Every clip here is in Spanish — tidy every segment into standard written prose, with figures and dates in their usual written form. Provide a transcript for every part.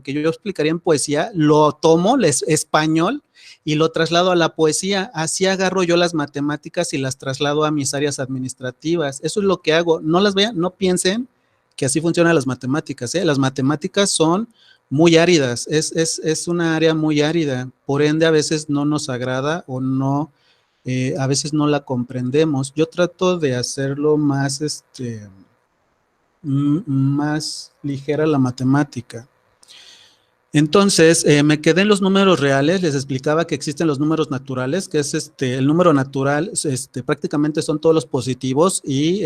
que yo explicaría en poesía, lo tomo, español, y lo traslado a la poesía. Así agarro yo las matemáticas y las traslado a mis áreas administrativas. Eso es lo que hago. No las vean, no piensen que así funcionan las matemáticas, ¿eh? Las matemáticas son muy áridas, es una área muy árida, por ende a veces no nos agrada o no, a veces no la comprendemos. Yo trato de hacerlo más, más ligera la matemática. Entonces, me quedé en los números reales. Les explicaba que existen los números naturales, que es el número natural, prácticamente son todos los positivos y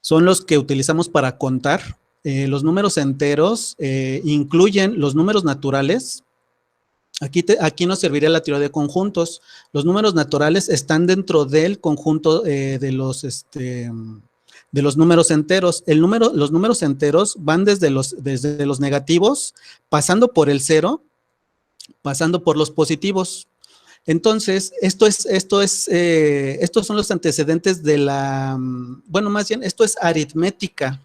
son los que utilizamos para contar. Los números enteros incluyen los números naturales. Aquí nos serviría la teoría de conjuntos. Los números naturales están dentro del conjunto de los números enteros. Los números enteros van desde los negativos, pasando por el cero, pasando por los positivos. Entonces, estos son los antecedentes de bueno, más bien, esto es aritmética.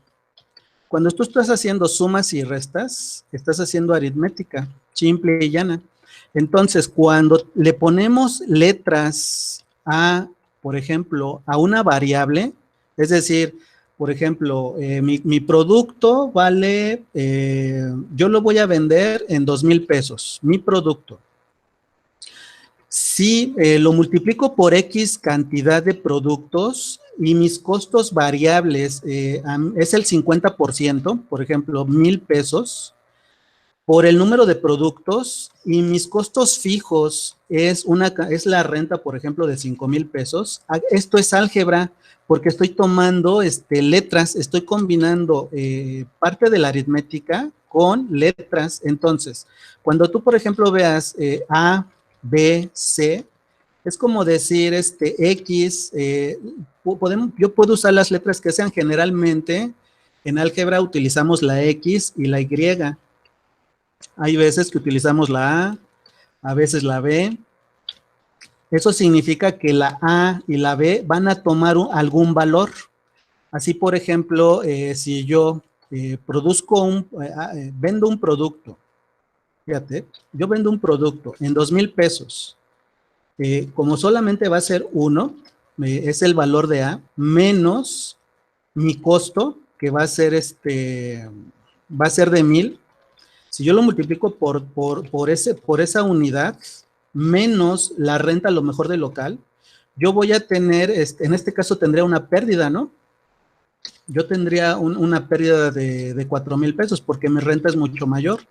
Cuando tú estás haciendo sumas y restas, estás haciendo aritmética, simple y llana. Entonces, cuando le ponemos letras por ejemplo, a una variable, es decir, por ejemplo, mi producto vale, yo lo voy a vender en 2,000 pesos, mi producto. Si lo multiplico por X cantidad de productos y mis costos variables es el 50%, por ejemplo, 1,000 pesos, por el número de productos y mis costos fijos es la renta, por ejemplo, de 5,000 pesos. Esto es álgebra porque estoy tomando letras, estoy combinando parte de la aritmética con letras. Entonces, cuando tú, por ejemplo, veas A, B, C, es como decir X, yo puedo usar las letras que sean. Generalmente en álgebra utilizamos la X y la Y. Hay veces que utilizamos la A veces la B. Eso significa que la A y la B van a tomar algún valor. Así, por ejemplo, si yo vendo un producto, fíjate, yo vendo un producto en 2,000 pesos. Como solamente va a ser 1, es el valor de A, menos mi costo, que va a ser de 1,000. Si yo lo multiplico por esa unidad, menos la renta a lo mejor del local, yo voy a tener, en este caso tendría una pérdida, ¿no? Yo tendría una pérdida de 4,000 pesos porque mi renta es mucho mayor.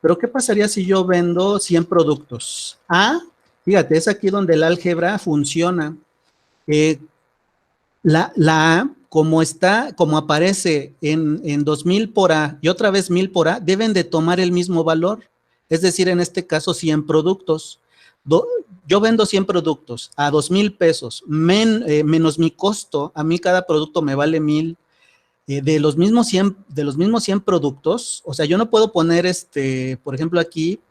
Pero ¿qué pasaría si yo vendo 100 productos? Fíjate, es aquí donde el álgebra funciona. La A, como aparece en 2,000 por A y otra vez 1,000 por A, deben de tomar el mismo valor. Es decir, en este caso 100 productos. Yo vendo 100 productos a 2,000 pesos, menos mi costo. A mí cada producto me vale 1,000. De los mismos 100 productos, o sea, yo no puedo poner, por ejemplo, aquí,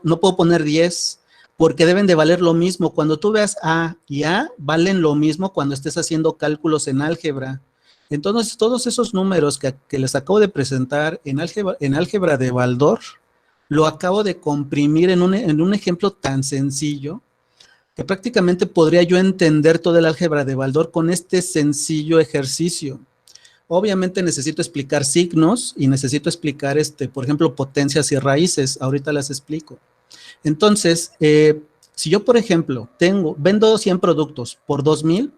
no puedo poner 10, porque deben de valer lo mismo. Cuando tú veas A y A, valen lo mismo cuando estés haciendo cálculos en álgebra. Entonces, todos esos números que les acabo de presentar en álgebra de Baldor, lo acabo de comprimir en un ejemplo tan sencillo, que prácticamente podría yo entender todo el álgebra de Baldor con este sencillo ejercicio. Obviamente necesito explicar signos y necesito explicar, por ejemplo, potencias y raíces. Ahorita las explico. Entonces, si yo, por ejemplo, vendo 100 productos por 2,000,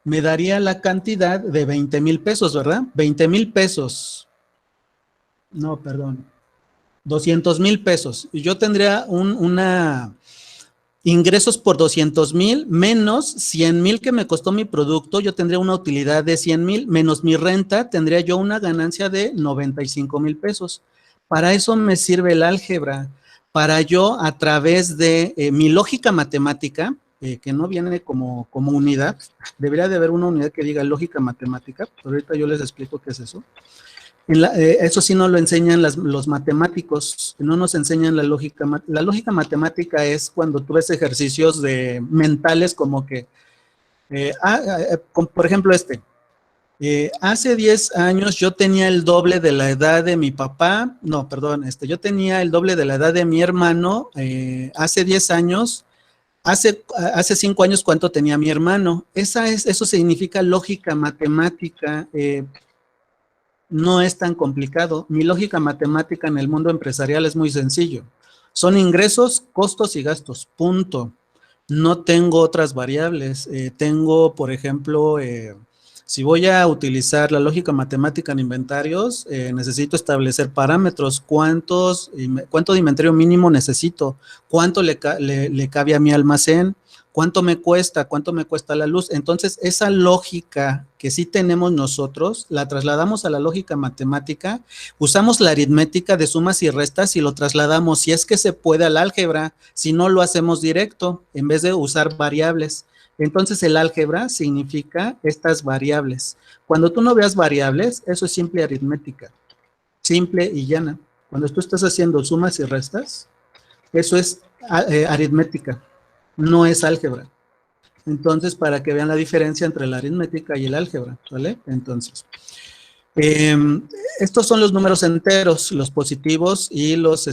me daría la cantidad de 20,000 pesos, ¿verdad? 20,000 pesos. No, perdón. 200,000 pesos. Y yo tendría ingresos por 200,000 menos 100,000 que me costó mi producto. Yo tendría una utilidad de 100,000 menos mi renta, tendría yo una ganancia de 95,000 pesos. Para eso me sirve el álgebra, para yo a través de mi lógica matemática, que no viene como unidad, debería de haber una unidad que diga lógica matemática, pero ahorita yo les explico qué es eso. Eso sí no lo enseñan los matemáticos, no nos enseñan la lógica. La lógica matemática es cuando tú ves ejercicios mentales como que, por ejemplo Hace 10 años yo tenía el doble de la edad de mi papá, no, perdón, yo tenía el doble de la edad de mi hermano, hace 10 años, hace 5 años, ¿cuánto tenía mi hermano? Eso significa lógica matemática, no es tan complicado. Mi lógica matemática en el mundo empresarial es muy sencillo. Son ingresos, costos y gastos, punto. No tengo otras variables. Tengo, por ejemplo, si voy a utilizar la lógica matemática en inventarios, necesito establecer parámetros. ¿Cuánto de inventario mínimo necesito? ¿Cuánto le cabe a mi almacén? ¿Cuánto me cuesta? ¿Cuánto me cuesta la luz? Entonces, esa lógica que sí tenemos nosotros, la trasladamos a la lógica matemática, usamos la aritmética de sumas y restas y lo trasladamos, si es que se puede, al álgebra, si no lo hacemos directo, en vez de usar variables. Entonces, el álgebra significa estas variables. Cuando tú no veas variables, eso es simple aritmética, simple y llana. Cuando tú estás haciendo sumas y restas, eso es aritmética, no es álgebra. Entonces, para que vean la diferencia entre la aritmética y el álgebra, ¿vale? Entonces, estos son los números enteros, los positivos y los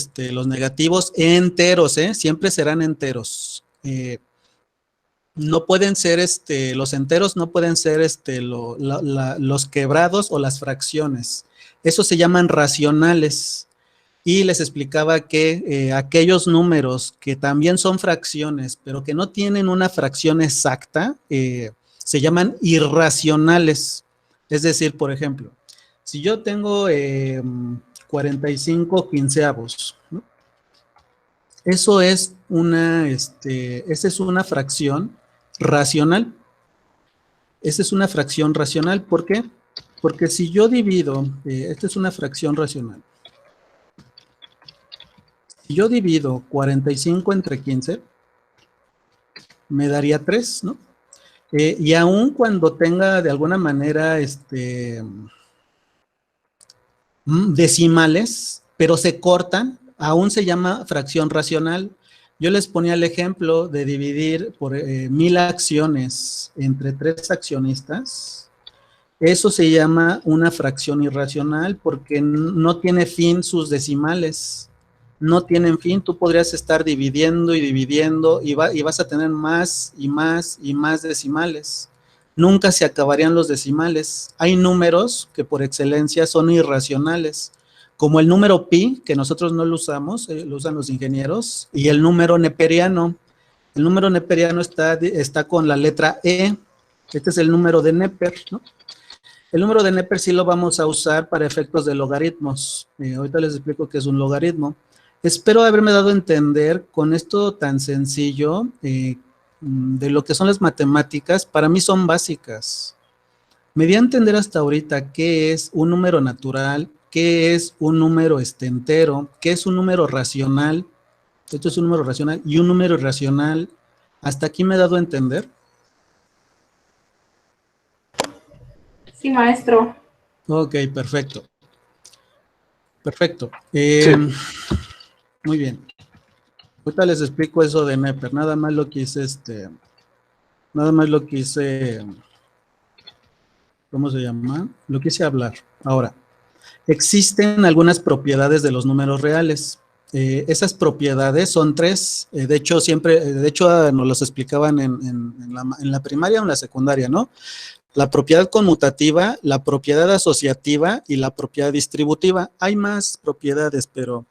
negativos enteros, siempre serán enteros. No pueden ser, los enteros no pueden ser los quebrados o las fracciones. Esos se llaman racionales. Y les explicaba que aquellos números que también son fracciones, pero que no tienen una fracción exacta, se llaman irracionales. Es decir, por ejemplo, si yo tengo 45 quinceavos, ¿no? Esa es una fracción racional. Esa es una fracción racional. ¿Por qué? Porque si yo divido, esta es una fracción racional. Si yo divido 45 entre 15, me daría 3, ¿no? Y aun cuando tenga de alguna manera decimales, pero se cortan, aún se llama fracción racional. Yo les ponía el ejemplo de dividir por 1000 acciones entre 3 accionistas. Eso se llama una fracción irracional porque no tiene fin sus decimales. No tienen fin, tú podrías estar dividiendo y dividiendo y vas a tener más y más y más decimales. Nunca se acabarían los decimales. Hay números que por excelencia son irracionales, como el número pi, que nosotros no lo usamos, lo usan los ingenieros, y el número neperiano. El número neperiano está con la letra E. Este es el número de Neper, ¿no? El número de Neper sí lo vamos a usar para efectos de logaritmos. Ahorita les explico qué es un logaritmo. Espero haberme dado a entender con esto tan sencillo de lo que son las matemáticas. Para mí son básicas. Me di a entender hasta ahorita qué es un número natural, qué es un número entero, qué es un número racional. Esto es un número racional y un número irracional. ¿Hasta aquí me he dado a entender? Sí, maestro. Ok, perfecto. Perfecto. Sí. Muy bien. Ahorita les explico eso de Neper. Nada más lo quise, ¿cómo se llama? Lo quise hablar. Ahora, existen algunas propiedades de los números reales. Esas propiedades son 3. De hecho, nos las explicaban en la primaria o en la secundaria, ¿no? La propiedad conmutativa, la propiedad asociativa y la propiedad distributiva. Hay más propiedades, pero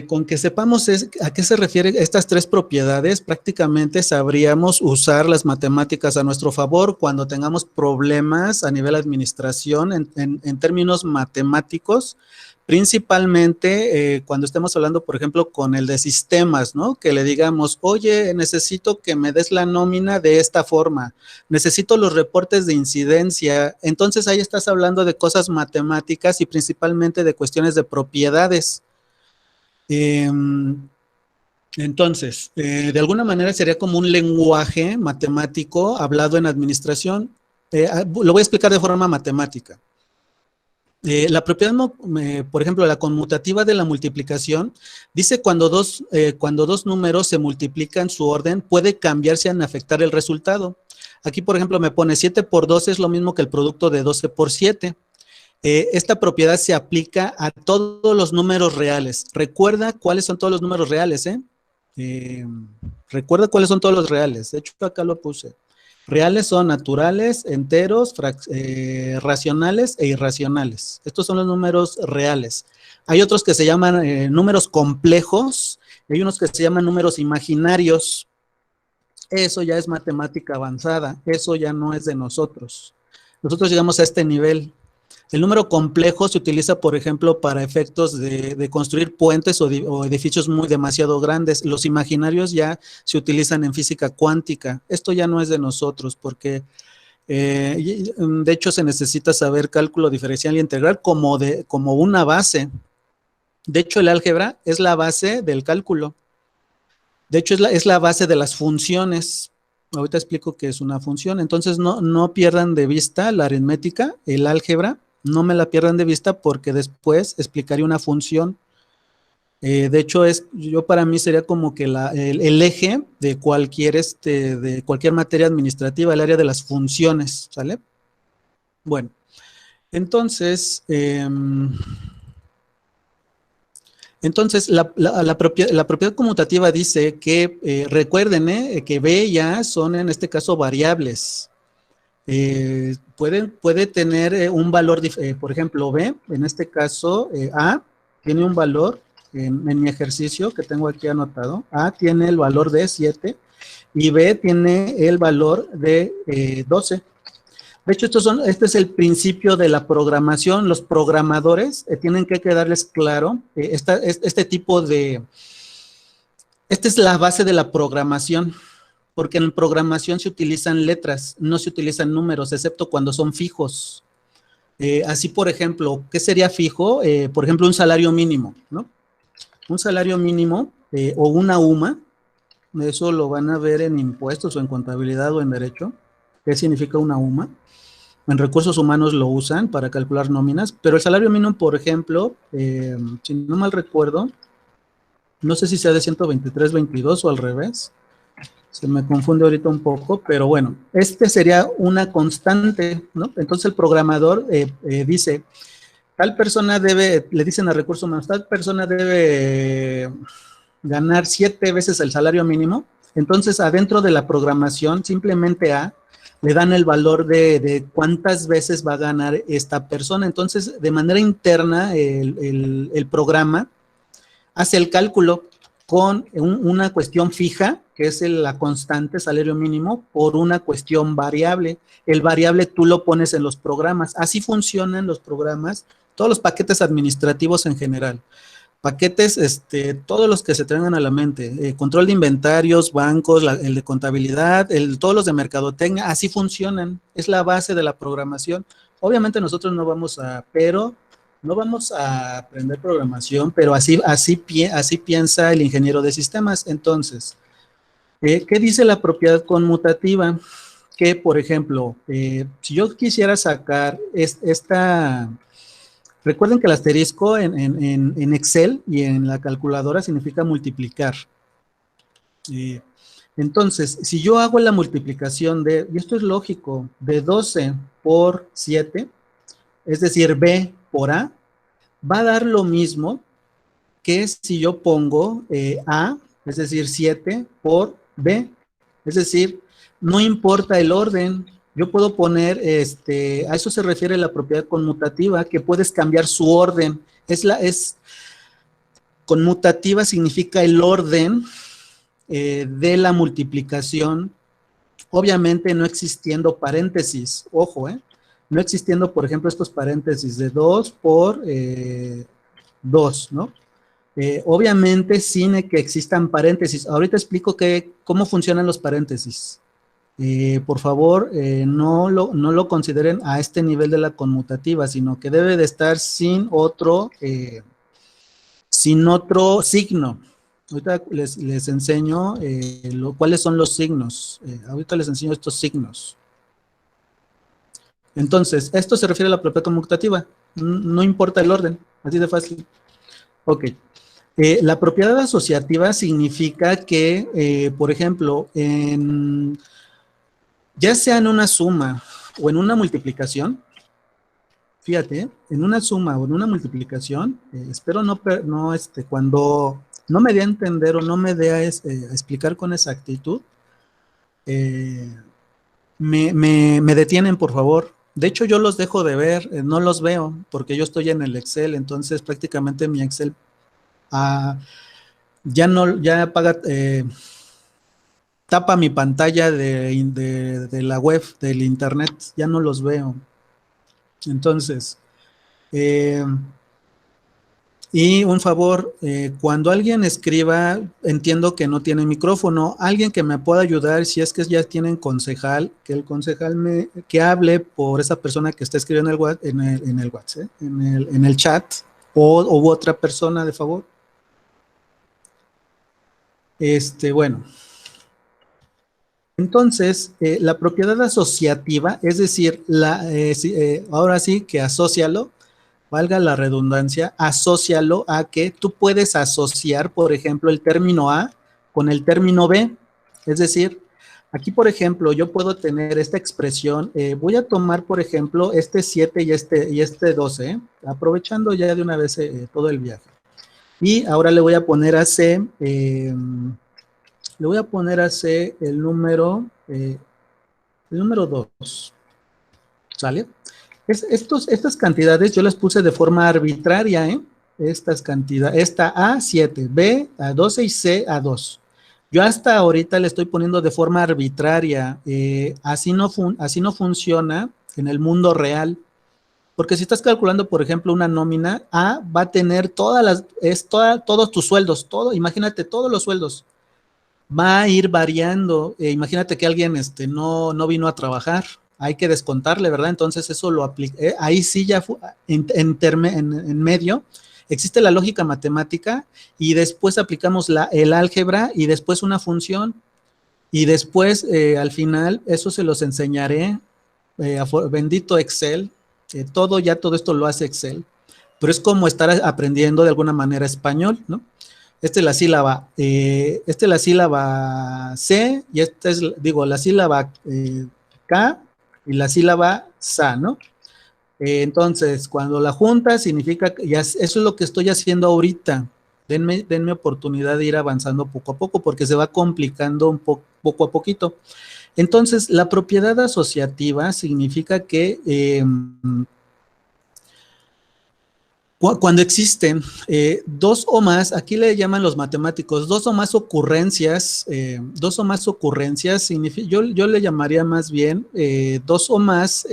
con que sepamos a qué se refieren estas 3 propiedades, prácticamente sabríamos usar las matemáticas a nuestro favor cuando tengamos problemas a nivel administración en términos matemáticos, principalmente cuando estemos hablando, por ejemplo, con el de sistemas, ¿no? Que le digamos, oye, necesito que me des la nómina de esta forma, necesito los reportes de incidencia. Entonces ahí estás hablando de cosas matemáticas y principalmente de cuestiones de propiedades. Entonces, de alguna manera sería como un lenguaje matemático hablado en administración. Lo voy a explicar de forma matemática. La propiedad, por ejemplo, la conmutativa de la multiplicación, dice cuando dos números se multiplican, su orden puede cambiar sin afectar el resultado. Aquí, por ejemplo, me pone 7 por 12 es lo mismo que el producto de 12 por 7. Esta propiedad se aplica a todos los números reales. Recuerda cuáles son todos los números reales, ¿eh? Recuerda cuáles son todos los reales. De hecho, acá lo puse. Reales son naturales, enteros, racionales e irracionales. Estos son los números reales. Hay otros que se llaman números complejos, y hay unos que se llaman números imaginarios. Eso ya es matemática avanzada, eso ya no es de nosotros. Nosotros llegamos a este nivel. El número complejo se utiliza, por ejemplo, para efectos de construir puentes o edificios demasiado grandes. Los imaginarios ya se utilizan en física cuántica. Esto ya no es de nosotros porque, de hecho, se necesita saber cálculo diferencial y integral como una base. De hecho, el álgebra es la base del cálculo. De hecho, es la base de las funciones. Ahorita explico qué es una función. Entonces, no pierdan de vista la aritmética, el álgebra. No me la pierdan de vista porque después explicaré una función. De hecho, para mí sería como que el eje de cualquier materia administrativa, el área de las funciones, ¿sale? Bueno, entonces, la propiedad conmutativa dice que, recuerden, que B y A son en este caso variables. Puede tener un valor, por ejemplo, B, en este caso, A tiene un valor, en mi ejercicio que tengo aquí anotado, A tiene el valor de 7 y B tiene el valor de 12. De hecho, este es el principio de la programación. Los programadores tienen que quedarles claro esta es la base de la programación. Porque en programación se utilizan letras, no se utilizan números, excepto cuando son fijos. Así, por ejemplo, ¿qué sería fijo? Por ejemplo, un salario mínimo, ¿no? Un salario mínimo o una UMA, eso lo van a ver en impuestos o en contabilidad o en derecho. ¿Qué significa una UMA? En recursos humanos lo usan para calcular nóminas, pero el salario mínimo, por ejemplo, si no mal recuerdo, no sé si sea de 123.22 o al revés. Se me confunde ahorita un poco, pero bueno, este sería una constante, ¿no? Entonces el programador dice, tal persona le dicen a recursos humanos, tal persona debe ganar 7 veces el salario mínimo. Entonces adentro de la programación, simplemente le dan el valor de cuántas veces va a ganar esta persona. Entonces, de manera interna, el programa hace el cálculo con una cuestión fija, que es la constante salario mínimo, por una cuestión variable. El variable tú lo pones en los programas. Así funcionan los programas, todos los paquetes administrativos en general. Paquetes, todos los que se traigan a la mente. Control de inventarios, bancos, el de contabilidad, todos los de mercadotecnia, así funcionan. Es la base de la programación. Obviamente nosotros no vamos a aprender programación, pero así piensa el ingeniero de sistemas. Entonces, ¿qué dice la propiedad conmutativa? Que, por ejemplo, si yo quisiera sacar recuerden que el asterisco en Excel y en la calculadora significa multiplicar. Entonces, si yo hago la multiplicación y esto es lógico, de 12 por 7, es decir, B por A, va a dar lo mismo que si yo pongo A, es decir, 7 por B. Es decir, no importa el orden, yo puedo poner, a eso se refiere la propiedad conmutativa, que puedes cambiar su orden. Conmutativa significa el orden de la multiplicación, obviamente no existiendo paréntesis, ojo, no existiendo, por ejemplo, estos paréntesis de 2 por 2, ¿no? Obviamente sin que existan paréntesis. Ahorita explico cómo funcionan los paréntesis. Por favor, no lo consideren a este nivel de la conmutativa, sino que debe de estar sin otro signo. Ahorita les enseño cuáles son los signos. Ahorita les enseño estos signos. Entonces, esto se refiere a la propiedad conmutativa. No importa el orden, así de fácil. Ok. La propiedad asociativa significa que, por ejemplo, ya sea en una suma o en una multiplicación, fíjate, en una suma o en una multiplicación, espero cuando no me dé a entender o no me dé a explicar con exactitud, me detienen, por favor. De hecho, yo los dejo de ver, no los veo, porque yo estoy en el Excel, entonces prácticamente mi Excel ya apaga, tapa mi pantalla de la web, del internet, ya no los veo. Entonces, y un favor, cuando alguien escriba, entiendo que no tiene micrófono, alguien que me pueda ayudar, si es que ya tienen concejal, que el concejal que hable por esa persona que está escribiendo en el WhatsApp, en el chat, o otra persona, de favor. Bueno. Entonces, la propiedad asociativa, es decir, ahora sí que asócialo, valga la redundancia, asócialo a que tú puedes asociar, por ejemplo, el término A con el término B. Es decir, aquí, por ejemplo, yo puedo tener esta expresión, voy a tomar, por ejemplo, este 7 y este 12, aprovechando ya de una vez todo el viaje. Y ahora le voy a poner a C, el número 2, ¿sale? Estas cantidades yo las puse de forma arbitraria, ¿eh? Estas cantidades, esta A7, B a 12 y C a 2. Yo hasta ahorita le estoy poniendo de forma arbitraria, así no funciona en el mundo real, porque si estás calculando, por ejemplo, una nómina, A va a tener todos tus sueldos, imagínate todos los sueldos, va a ir variando. Imagínate que alguien no vino a trabajar, hay que descontarle, ¿verdad? Entonces eso lo aplica, ahí sí ya en medio existe la lógica matemática y después aplicamos el álgebra y después una función y después al final eso se los enseñaré, bendito Excel, todo esto lo hace Excel, pero es como estar aprendiendo de alguna manera español, ¿no? Esta es la sílaba C y la sílaba K y la sílaba SA, ¿no? Entonces, cuando la junta significa, eso es lo que estoy haciendo ahorita. Denme oportunidad de ir avanzando poco a poco porque se va complicando poco a poquito. Entonces, la propiedad asociativa significa que cuando existen dos o más, aquí le llaman los matemáticos, dos o más ocurrencias, yo le llamaría más bien dos o más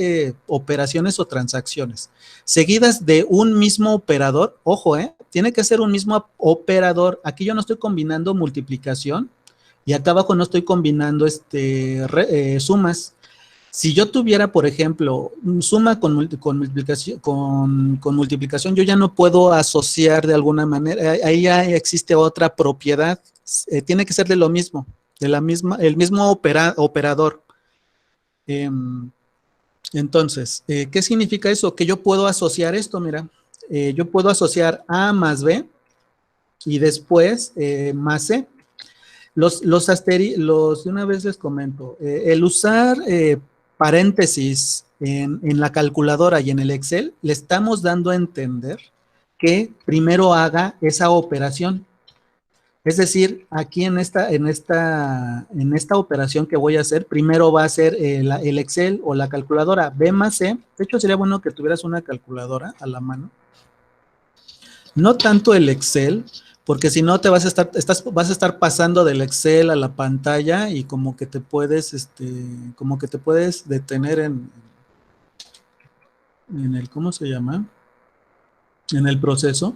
operaciones o transacciones, seguidas de un mismo operador. Ojo, tiene que ser un mismo operador. Aquí yo no estoy combinando multiplicación y acá abajo no estoy combinando sumas. Si yo tuviera, por ejemplo, suma con multiplicación, yo ya no puedo asociar de alguna manera, ahí ya existe otra propiedad, tiene que ser de lo mismo, el mismo operador. Entonces, ¿qué significa eso? Que yo puedo asociar esto, mira, yo puedo asociar A más B y después más C. De una vez les comento, el usar paréntesis en la calculadora y en el Excel, le estamos dando a entender que primero haga esa operación. Es decir, aquí en esta operación que voy a hacer, primero va a ser el Excel o la calculadora B más C. De hecho, sería bueno que tuvieras una calculadora a la mano. No tanto el Excel, porque si no te vas a estar pasando del Excel a la pantalla y como que te puedes detener en el, ¿cómo se llama? En el proceso.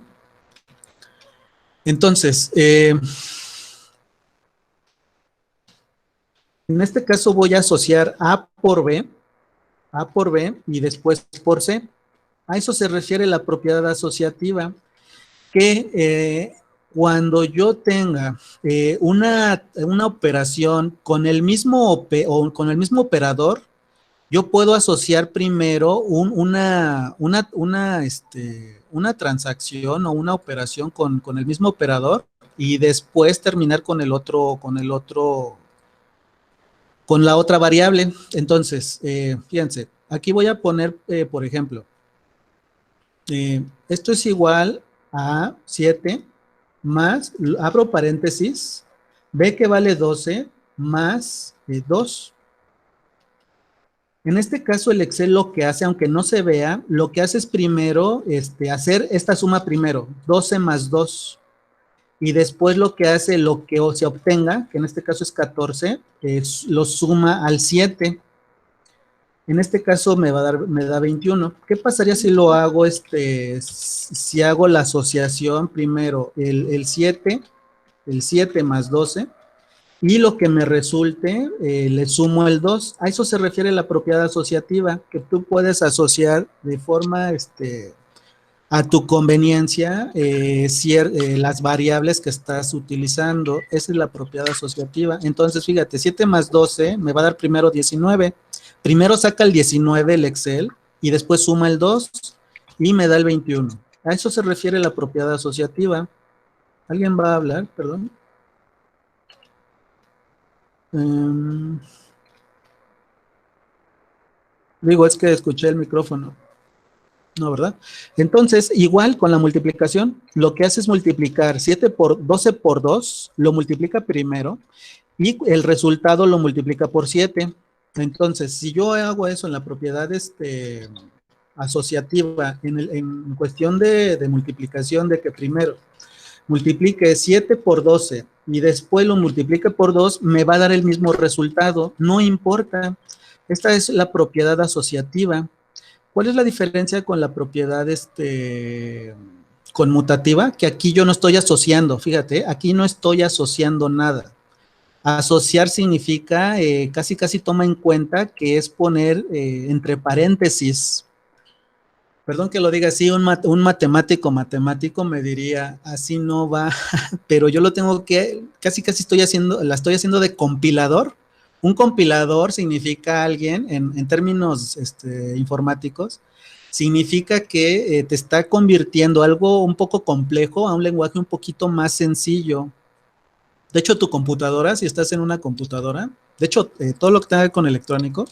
Entonces, en este caso voy a asociar A por B y después por C. A eso se refiere la propiedad asociativa, que cuando yo tenga una operación con el mismo operador, yo puedo asociar primero una transacción o una operación con el mismo operador y después terminar con el otro con la otra variable. Entonces, fíjense, aquí voy a poner, por ejemplo, esto es igual a 7 más, abro paréntesis, b que vale 12 más 2. En este caso el Excel lo que hace, aunque no se vea, lo que hace es primero hacer esta suma primero, 12 más 2. Y después lo que hace, lo que se obtenga, que en este caso es 14, lo suma al 7. En este caso me da 21. ¿Qué pasaría si lo hago, si hago la asociación primero, el 7 más 12, y lo que me resulte, le sumo el 2. A eso se refiere la propiedad asociativa, que tú puedes asociar de forma, a tu conveniencia, las variables que estás utilizando. Esa es la propiedad asociativa. Entonces, fíjate, 7 más 12 me va a dar primero 19. Primero saca el 19 el Excel y después suma el 2 y me da el 21. A eso se refiere la propiedad asociativa. ¿Alguien va a hablar? Perdón. Digo, es que escuché el micrófono. No, ¿verdad? Entonces, igual con la multiplicación, lo que hace es multiplicar 12 por 2, lo multiplica primero, y el resultado lo multiplica por 7. Entonces, si yo hago eso en la propiedad asociativa, en cuestión de multiplicación, de que primero multiplique 7 por 12 y después lo multiplique por 2, me va a dar el mismo resultado, no importa. Esta es la propiedad asociativa. ¿Cuál es la diferencia con la propiedad conmutativa? Que aquí yo no estoy asociando, fíjate, aquí no estoy asociando nada. Asociar significa, casi toma en cuenta que es poner entre paréntesis. Perdón que lo diga así, un matemático me diría, así no va, pero yo lo tengo que, casi la estoy haciendo de compilador. Un compilador significa alguien, en términos informáticos, significa que te está convirtiendo algo un poco complejo a un lenguaje un poquito más sencillo. De hecho, tu computadora, si estás en una computadora, de hecho, todo lo que tenga con electrónico,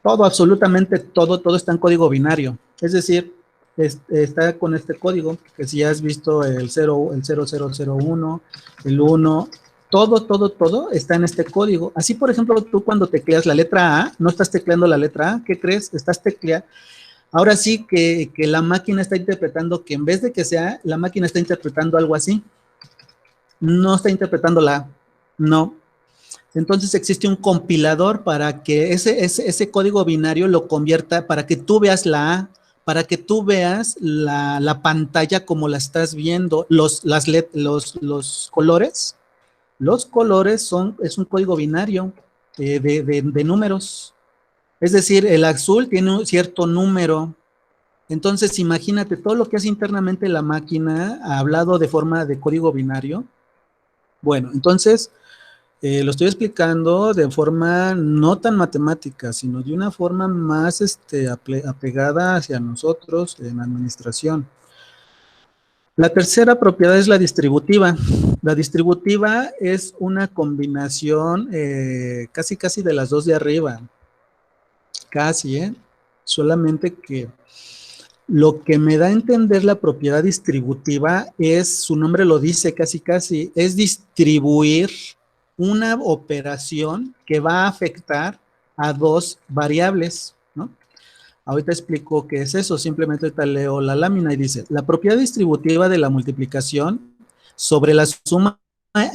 todo, absolutamente todo está en código binario. Es decir, está con este código, que si has visto el 0001, el 1, todo está en este código. Así, por ejemplo, tú cuando tecleas la letra A, no estás tecleando la letra A, ¿qué crees? Estás tecleando. Ahora sí que la máquina está interpretando que en vez de que sea, la máquina está interpretando algo así. No está interpretando la A, no. Entonces existe un compilador para que ese código binario lo convierta, para que tú veas la A, para que tú veas la pantalla como la estás viendo, los colores. Los colores es un código binario de números. Es decir, el azul tiene un cierto número. Entonces, imagínate todo lo que hace internamente la máquina, hablado de forma de código binario. Bueno, entonces, lo estoy explicando de forma no tan matemática, sino de una forma más apegada hacia nosotros en administración. La tercera propiedad es la distributiva. La distributiva es una combinación casi de las dos de arriba. Casi, solamente que lo que me da a entender la propiedad distributiva es, su nombre lo dice casi, es distribuir una operación que va a afectar a dos variables, ¿no? Ahorita explico qué es eso, simplemente ahorita leo la lámina y dice, la propiedad distributiva de la multiplicación sobre la suma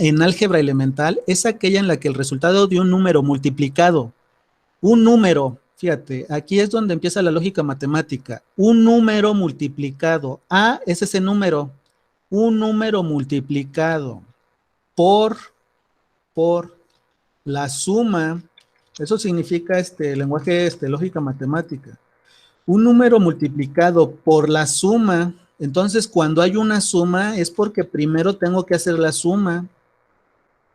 en álgebra elemental es aquella en la que el resultado de un número multiplicado, un número, fíjate, aquí es donde empieza la lógica matemática, un número multiplicado, A es ese número, un número multiplicado por la suma, eso significa lenguaje, lógica matemática, un número multiplicado por la suma. Entonces cuando hay una suma es porque primero tengo que hacer la suma,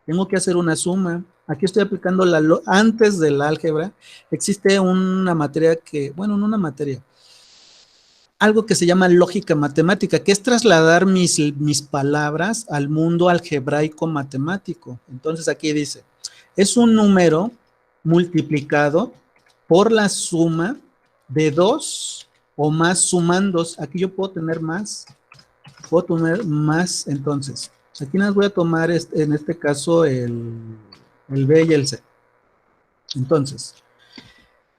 tengo que hacer una suma. Aquí estoy aplicando antes de la álgebra, existe una materia que, bueno, no una materia, algo que se llama lógica matemática, que es trasladar mis palabras al mundo algebraico matemático. Entonces aquí dice, es un número multiplicado por la suma de 2 o más sumandos. Aquí yo puedo tener más, entonces. Aquí nos voy a tomar en este caso el B y el C. Entonces,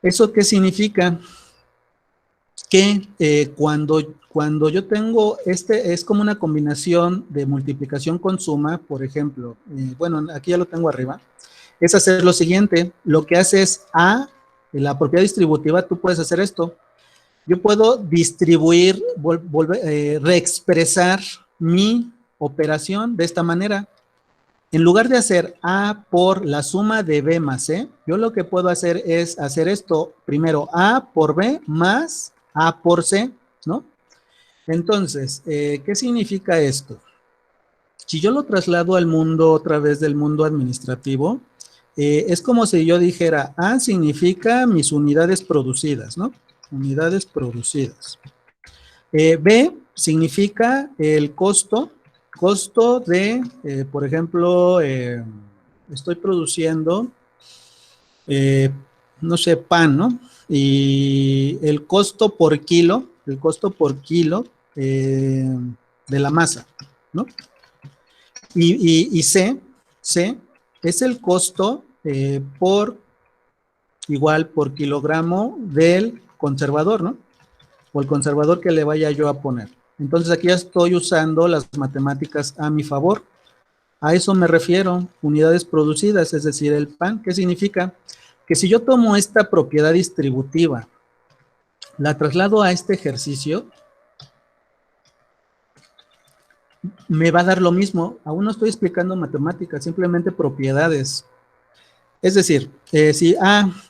¿eso qué significa? Que cuando yo tengo, es como una combinación de multiplicación con suma, por ejemplo, bueno, aquí ya lo tengo arriba, es hacer lo siguiente, lo que hace es A, en la propiedad distributiva, tú puedes hacer esto, yo puedo distribuir, reexpresar mi operación de esta manera. En lugar de hacer A por la suma de B más C, yo lo que puedo hacer es hacer esto, primero A por B más A por C, ¿no? Entonces, ¿qué significa esto? Si yo lo traslado al mundo, otra vez del mundo administrativo, es como si yo dijera, A significa mis unidades producidas, ¿no? Unidades producidas. B significa el costo de, por ejemplo, estoy produciendo, no sé, pan, ¿no? Y el costo por kilo de la masa, ¿no? Y C es el costo por kilogramo del conservador, ¿no? O el conservador que le vaya yo a poner. Entonces aquí ya estoy usando las matemáticas a mi favor. A eso me refiero, unidades producidas, es decir, el pan. ¿Qué significa? Que si yo tomo esta propiedad distributiva, la traslado a este ejercicio, me va a dar lo mismo. Aún no estoy explicando matemáticas, simplemente propiedades. Es decir, si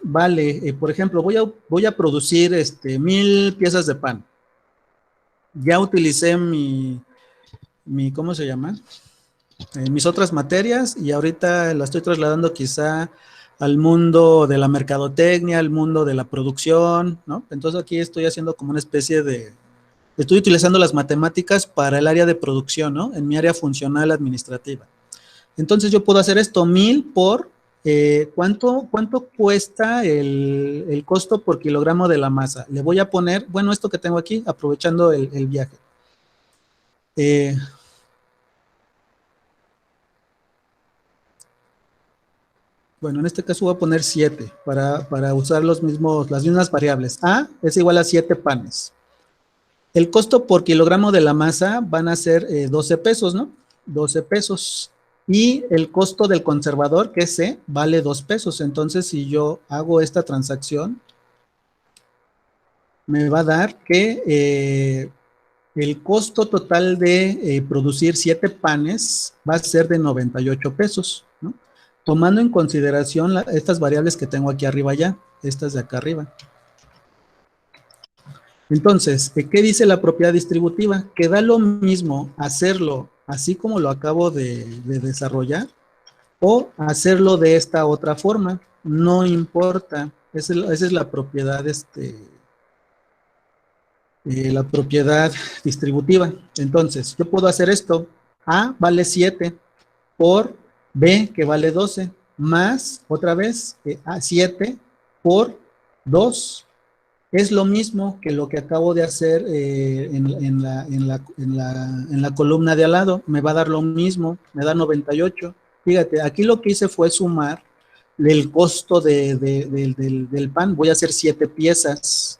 vale, por ejemplo, voy a producir 1000 piezas de pan. Ya utilicé ¿cómo se llama? Mis otras materias y ahorita la estoy trasladando quizá al mundo de la mercadotecnia, al mundo de la producción, ¿no? Entonces aquí estoy haciendo como una especie estoy utilizando las matemáticas para el área de producción, ¿no? En mi área funcional administrativa. Entonces yo puedo hacer esto, 1000 por, ¿cuánto cuesta el costo por kilogramo de la masa? Le voy a poner, bueno, esto que tengo aquí, aprovechando el viaje. Bueno, en este caso voy a poner 7 para usar las mismas variables. A es igual a 7 panes. El costo por kilogramo de la masa van a ser 12 pesos, ¿no? 12 pesos. Y el costo del conservador, que es C, vale 2 pesos. Entonces, si yo hago esta transacción, me va a dar que el costo total de producir 7 panes va a ser de 98 pesos, ¿no? Tomando en consideración estas variables que tengo aquí arriba ya, estas de acá arriba. Entonces, ¿qué dice la propiedad distributiva? Que da lo mismo hacerlo así como lo acabo de desarrollar o hacerlo de esta otra forma. No importa. Esa es la propiedad, la propiedad distributiva. Entonces, yo puedo hacer esto. A vale 7 por B, que vale 12, más, otra vez, A 7 por 2. Es lo mismo que lo que acabo de hacer en la columna de al lado. Me va a dar lo mismo, me da 98. Fíjate, aquí lo que hice fue sumar el costo del pan. Voy a hacer 7 piezas.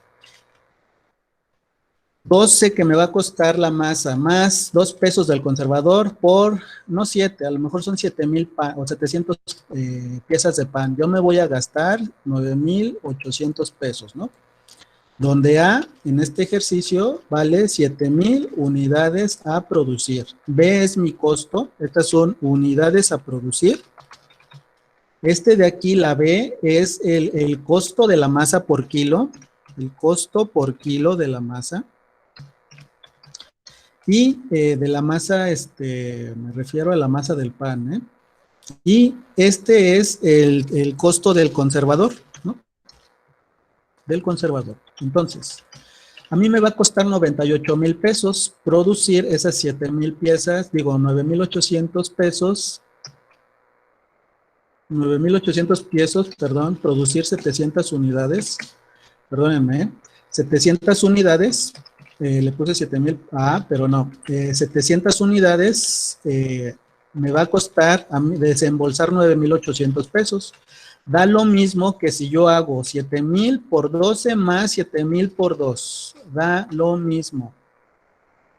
12 que me va a costar la masa, más 2 pesos del conservador por, no 7, a lo mejor son 7,000 o 700 piezas de pan. Yo me voy a gastar 9,800 pesos, ¿no? Donde A, en este ejercicio, vale 7,000 unidades a producir. B es mi costo, estas son unidades a producir. De aquí, la B, es el costo de la masa por kilo, el costo por kilo de la masa. Y de la masa, me refiero a la masa del pan, ¿eh? Y este es el costo del conservador, ¿no? Del conservador. Entonces, a mí me va a costar 98,000 pesos producir esas 7,000 piezas, digo 9,800 pesos 9,800 pesos, perdón, producir 700 unidades, perdónenme, 700 unidades, le puse 7,000, pero no, 700 unidades me va a costar a mí desembolsar 9,800 pesos. Da lo mismo que si yo hago 7,000 por 12 más 7,000 por 2, da lo mismo.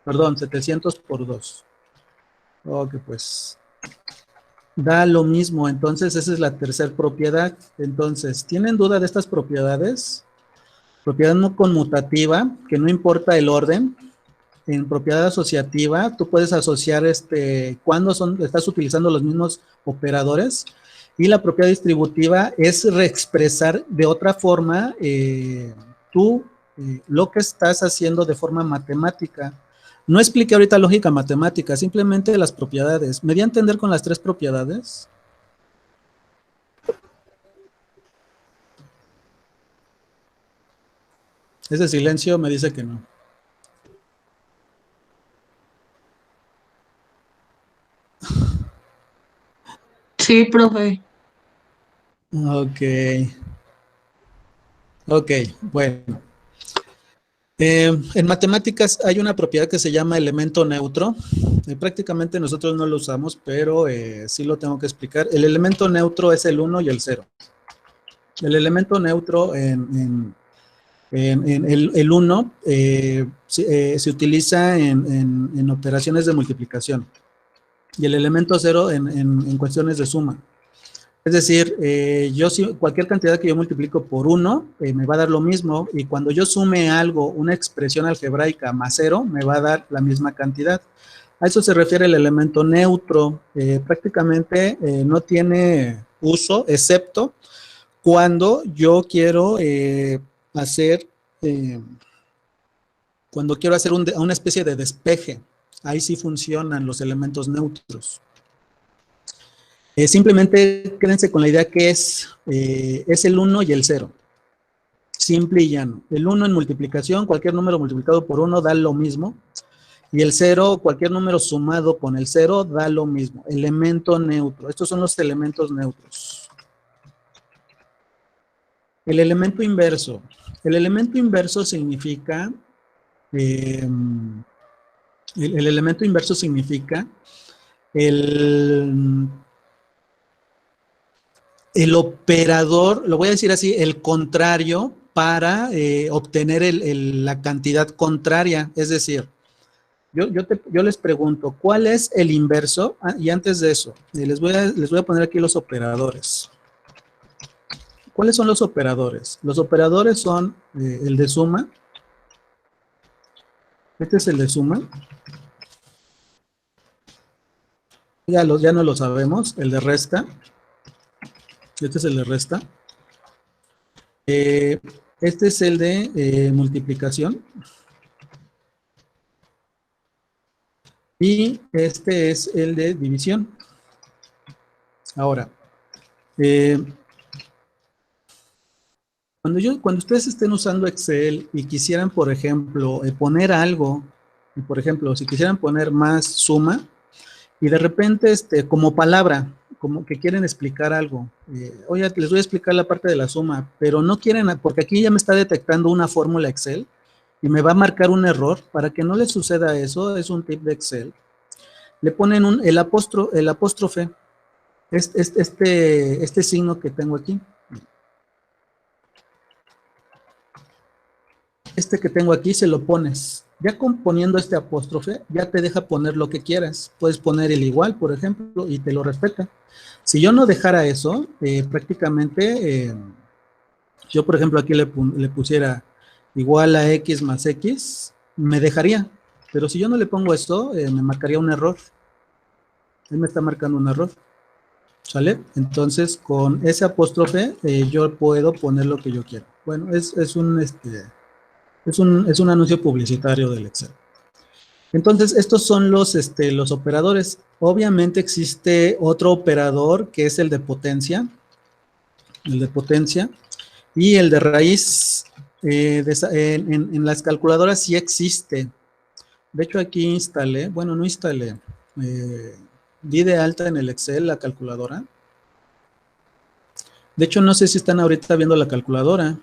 Perdón, 700 por 2. Ok, pues da lo mismo. Entonces, esa es la tercera propiedad. Entonces, ¿tienen duda de estas propiedades? Propiedad no conmutativa, que no importa el orden. En propiedad asociativa, tú puedes asociar cuando estás utilizando los mismos operadores. Y la propiedad distributiva es reexpresar de otra forma lo que estás haciendo de forma matemática. No expliqué ahorita lógica matemática, simplemente las propiedades. ¿Me di a entender con las tres propiedades? Ese silencio me dice que no. Sí, profe. Ok, bueno. En matemáticas hay una propiedad que se llama elemento neutro. Prácticamente nosotros no lo usamos, pero sí lo tengo que explicar. El elemento neutro es el 1 y el 0. El elemento neutro en el 1 se utiliza en operaciones de multiplicación y el elemento 0 en cuestiones de suma. Es decir, cualquier cantidad que yo multiplico por 1 me va a dar lo mismo, y cuando yo sume algo, una expresión algebraica más 0, me va a dar la misma cantidad. A eso se refiere el elemento neutro. Prácticamente no tiene uso, excepto cuando yo quiero hacer una especie de despeje. Ahí sí funcionan los elementos neutros. Simplemente quédense con la idea que es el 1 y el 0. Simple y llano. El 1 en multiplicación, cualquier número multiplicado por 1 da lo mismo. Y el 0, cualquier número sumado con el 0 da lo mismo. Elemento neutro. Estos son los elementos neutros. El elemento inverso. El elemento inverso significa... el elemento inverso significa el operador, lo voy a decir así, el contrario para obtener la cantidad contraria. Es decir, yo les pregunto, ¿cuál es el inverso? Y antes de eso, les voy a poner aquí los operadores. ¿Cuáles son los operadores? Los operadores son el de suma. Este es el de suma. Ya no lo sabemos. El de resta. Este es el de resta. Este es el de multiplicación. Y este es el de división. Ahora, cuando ustedes estén usando Excel y quisieran, por ejemplo, poner algo, por ejemplo, si quisieran poner más suma, y de repente, como palabra, como que quieren explicar algo, oye, les voy a explicar la parte de la suma, pero no quieren, porque aquí ya me está detectando una fórmula Excel, y me va a marcar un error. Para que no les suceda eso, es un tip de Excel. Le ponen el apóstrofe, este signo que tengo aquí. Este que tengo aquí se lo pones. Ya poniendo este apóstrofe, ya te deja poner lo que quieras. Puedes poner el igual, por ejemplo, y te lo respeta. Si yo no dejara eso, prácticamente, yo, por ejemplo, aquí le pusiera igual a X más X, me dejaría. Pero si yo no le pongo esto, me marcaría un error. Él me está marcando un error. ¿Sale? Entonces, con ese apóstrofe, yo puedo poner lo que yo quiero. Bueno, es un anuncio publicitario del Excel. Entonces, estos son los operadores. Obviamente existe otro operador que es el de potencia. El de potencia. Y el de raíz. En las calculadoras sí existe. De hecho, aquí instalé, bueno, no instalé. Di de alta en el Excel la calculadora. De hecho, no sé si están ahorita viendo la calculadora.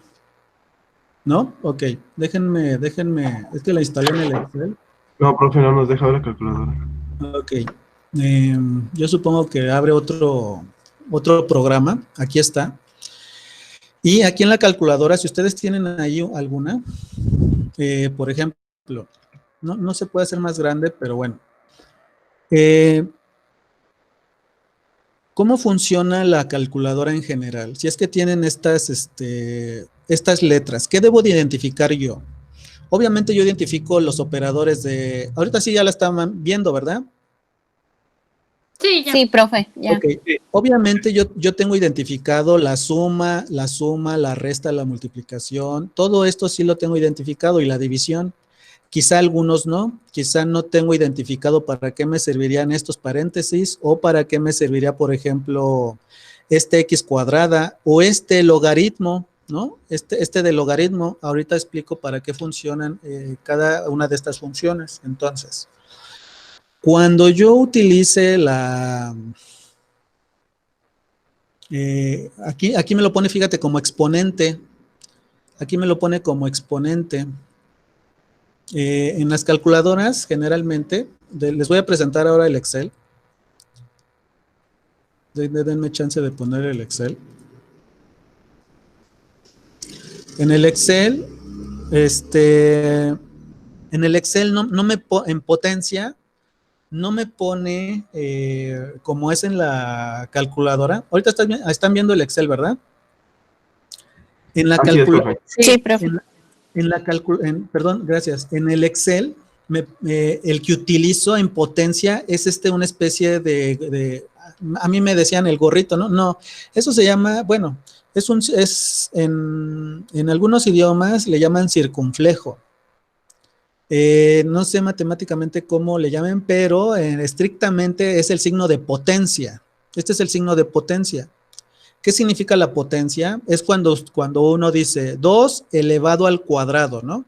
¿No? Ok, déjenme, es que la instalé en el Excel. No, profe, no nos deja ver la calculadora. Ok, yo supongo que abre otro programa, aquí está. Y aquí en la calculadora, si ustedes tienen ahí alguna, por ejemplo, no se puede hacer más grande, pero bueno. ¿Cómo funciona la calculadora en general? Si es que tienen estas letras, ¿qué debo de identificar yo? Obviamente yo identifico los operadores de... Ahorita sí ya la estaban viendo, ¿verdad? Sí, ya. Sí, profe, ya. Ok, obviamente yo tengo identificado la suma, la resta, la multiplicación, todo esto sí lo tengo identificado y la división. Quizá algunos no, quizá no tengo identificado para qué me servirían estos paréntesis o para qué me serviría, por ejemplo, este x cuadrada o este logaritmo, ¿no? Este de logaritmo, ahorita explico para qué funcionan cada una de estas funciones. Entonces, cuando yo utilice aquí me lo pone, fíjate, como exponente. Aquí me lo pone como exponente. En las calculadoras, generalmente, les voy a presentar ahora el Excel. Denme chance de poner el Excel. En el Excel, en potencia, no me pone como es en la calculadora. Ahorita están viendo el Excel, ¿verdad? En la Así es, profe. Sí, profe. Perdón, gracias. En el Excel, el que utilizo en potencia es una especie a mí me decían el gorrito, ¿no? No, eso se llama, bueno, en algunos idiomas le llaman circunflejo. No sé matemáticamente cómo le llamen, pero estrictamente es el signo de potencia. Este es el signo de potencia. ¿Qué significa la potencia? Es cuando uno dice 2 elevado al cuadrado, ¿no?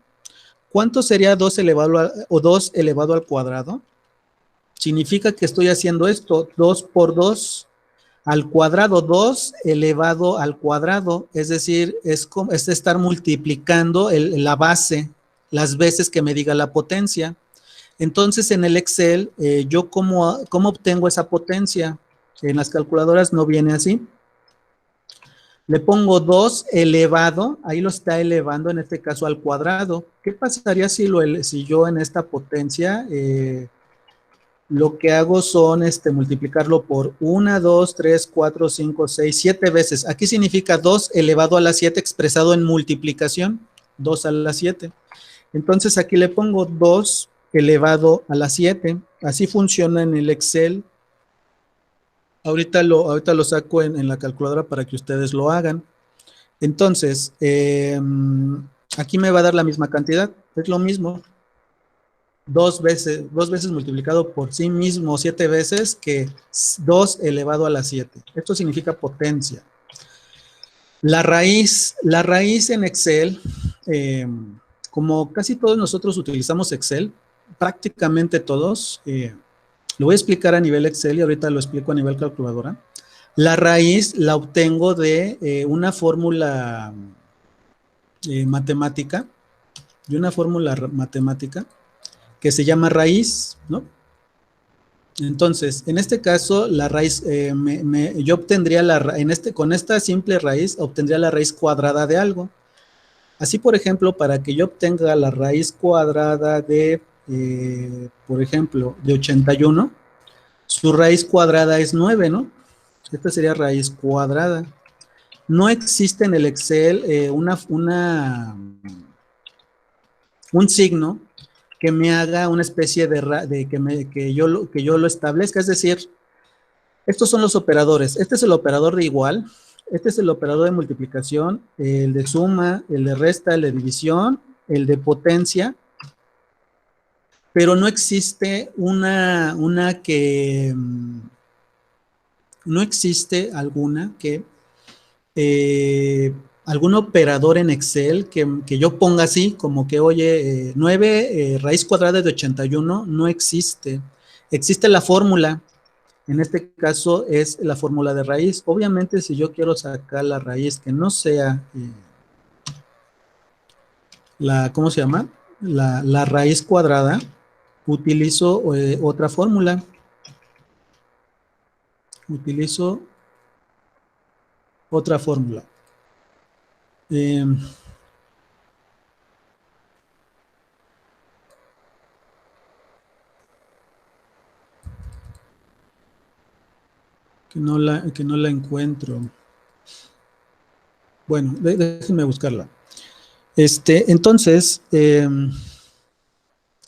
¿Cuánto sería 2 elevado al cuadrado? Significa que estoy haciendo esto, 2 por 2 al cuadrado, 2 elevado al cuadrado, es decir, es estar multiplicando la base, las veces que me diga la potencia. Entonces, en el Excel, yo ¿cómo obtengo esa potencia? En las calculadoras no viene así. Le pongo 2 elevado, ahí lo está elevando en este caso al cuadrado. ¿Qué pasaría si yo en esta potencia lo que hago son multiplicarlo por 1, 2, 3, 4, 5, 6, 7 veces? Aquí significa 2 elevado a la 7 expresado en multiplicación, 2 a la 7. Entonces aquí le pongo 2 elevado a la 7. Así funciona en el Excel. Ahorita lo saco en la calculadora para que ustedes lo hagan. Entonces, aquí me va a dar la misma cantidad, es lo mismo. Dos veces multiplicado por sí mismo 7 veces que 2 elevado a la 7. Esto significa potencia. La raíz en Excel, como casi todos nosotros utilizamos Excel, prácticamente todos, lo voy a explicar a nivel Excel y ahorita lo explico a nivel calculadora. La raíz la obtengo de una fórmula matemática, que se llama raíz, ¿no? Entonces, en este caso, la raíz, yo obtendría con esta simple raíz, obtendría la raíz cuadrada de algo. Así, por ejemplo, para que yo obtenga la raíz cuadrada de, por ejemplo, de 81, su raíz cuadrada es 9, ¿no? Esta sería raíz cuadrada. No existe en el Excel un signo que me haga una especie que yo lo establezca. Es decir, estos son los operadores. Este es el operador de igual, este es el operador de multiplicación, el de suma, el de resta, el de división, el de potencia, pero no existe no existe algún operador en Excel que yo ponga así, como que, oye, 9 raíz cuadrada de 81, no existe. Existe la fórmula, En este caso es la fórmula de raíz. Obviamente, si yo quiero sacar la raíz que no sea ¿cómo se llama? La raíz cuadrada, utilizo otra fórmula. Utilizo otra fórmula. Que no la encuentro. Bueno, déjenme buscarla. Entonces,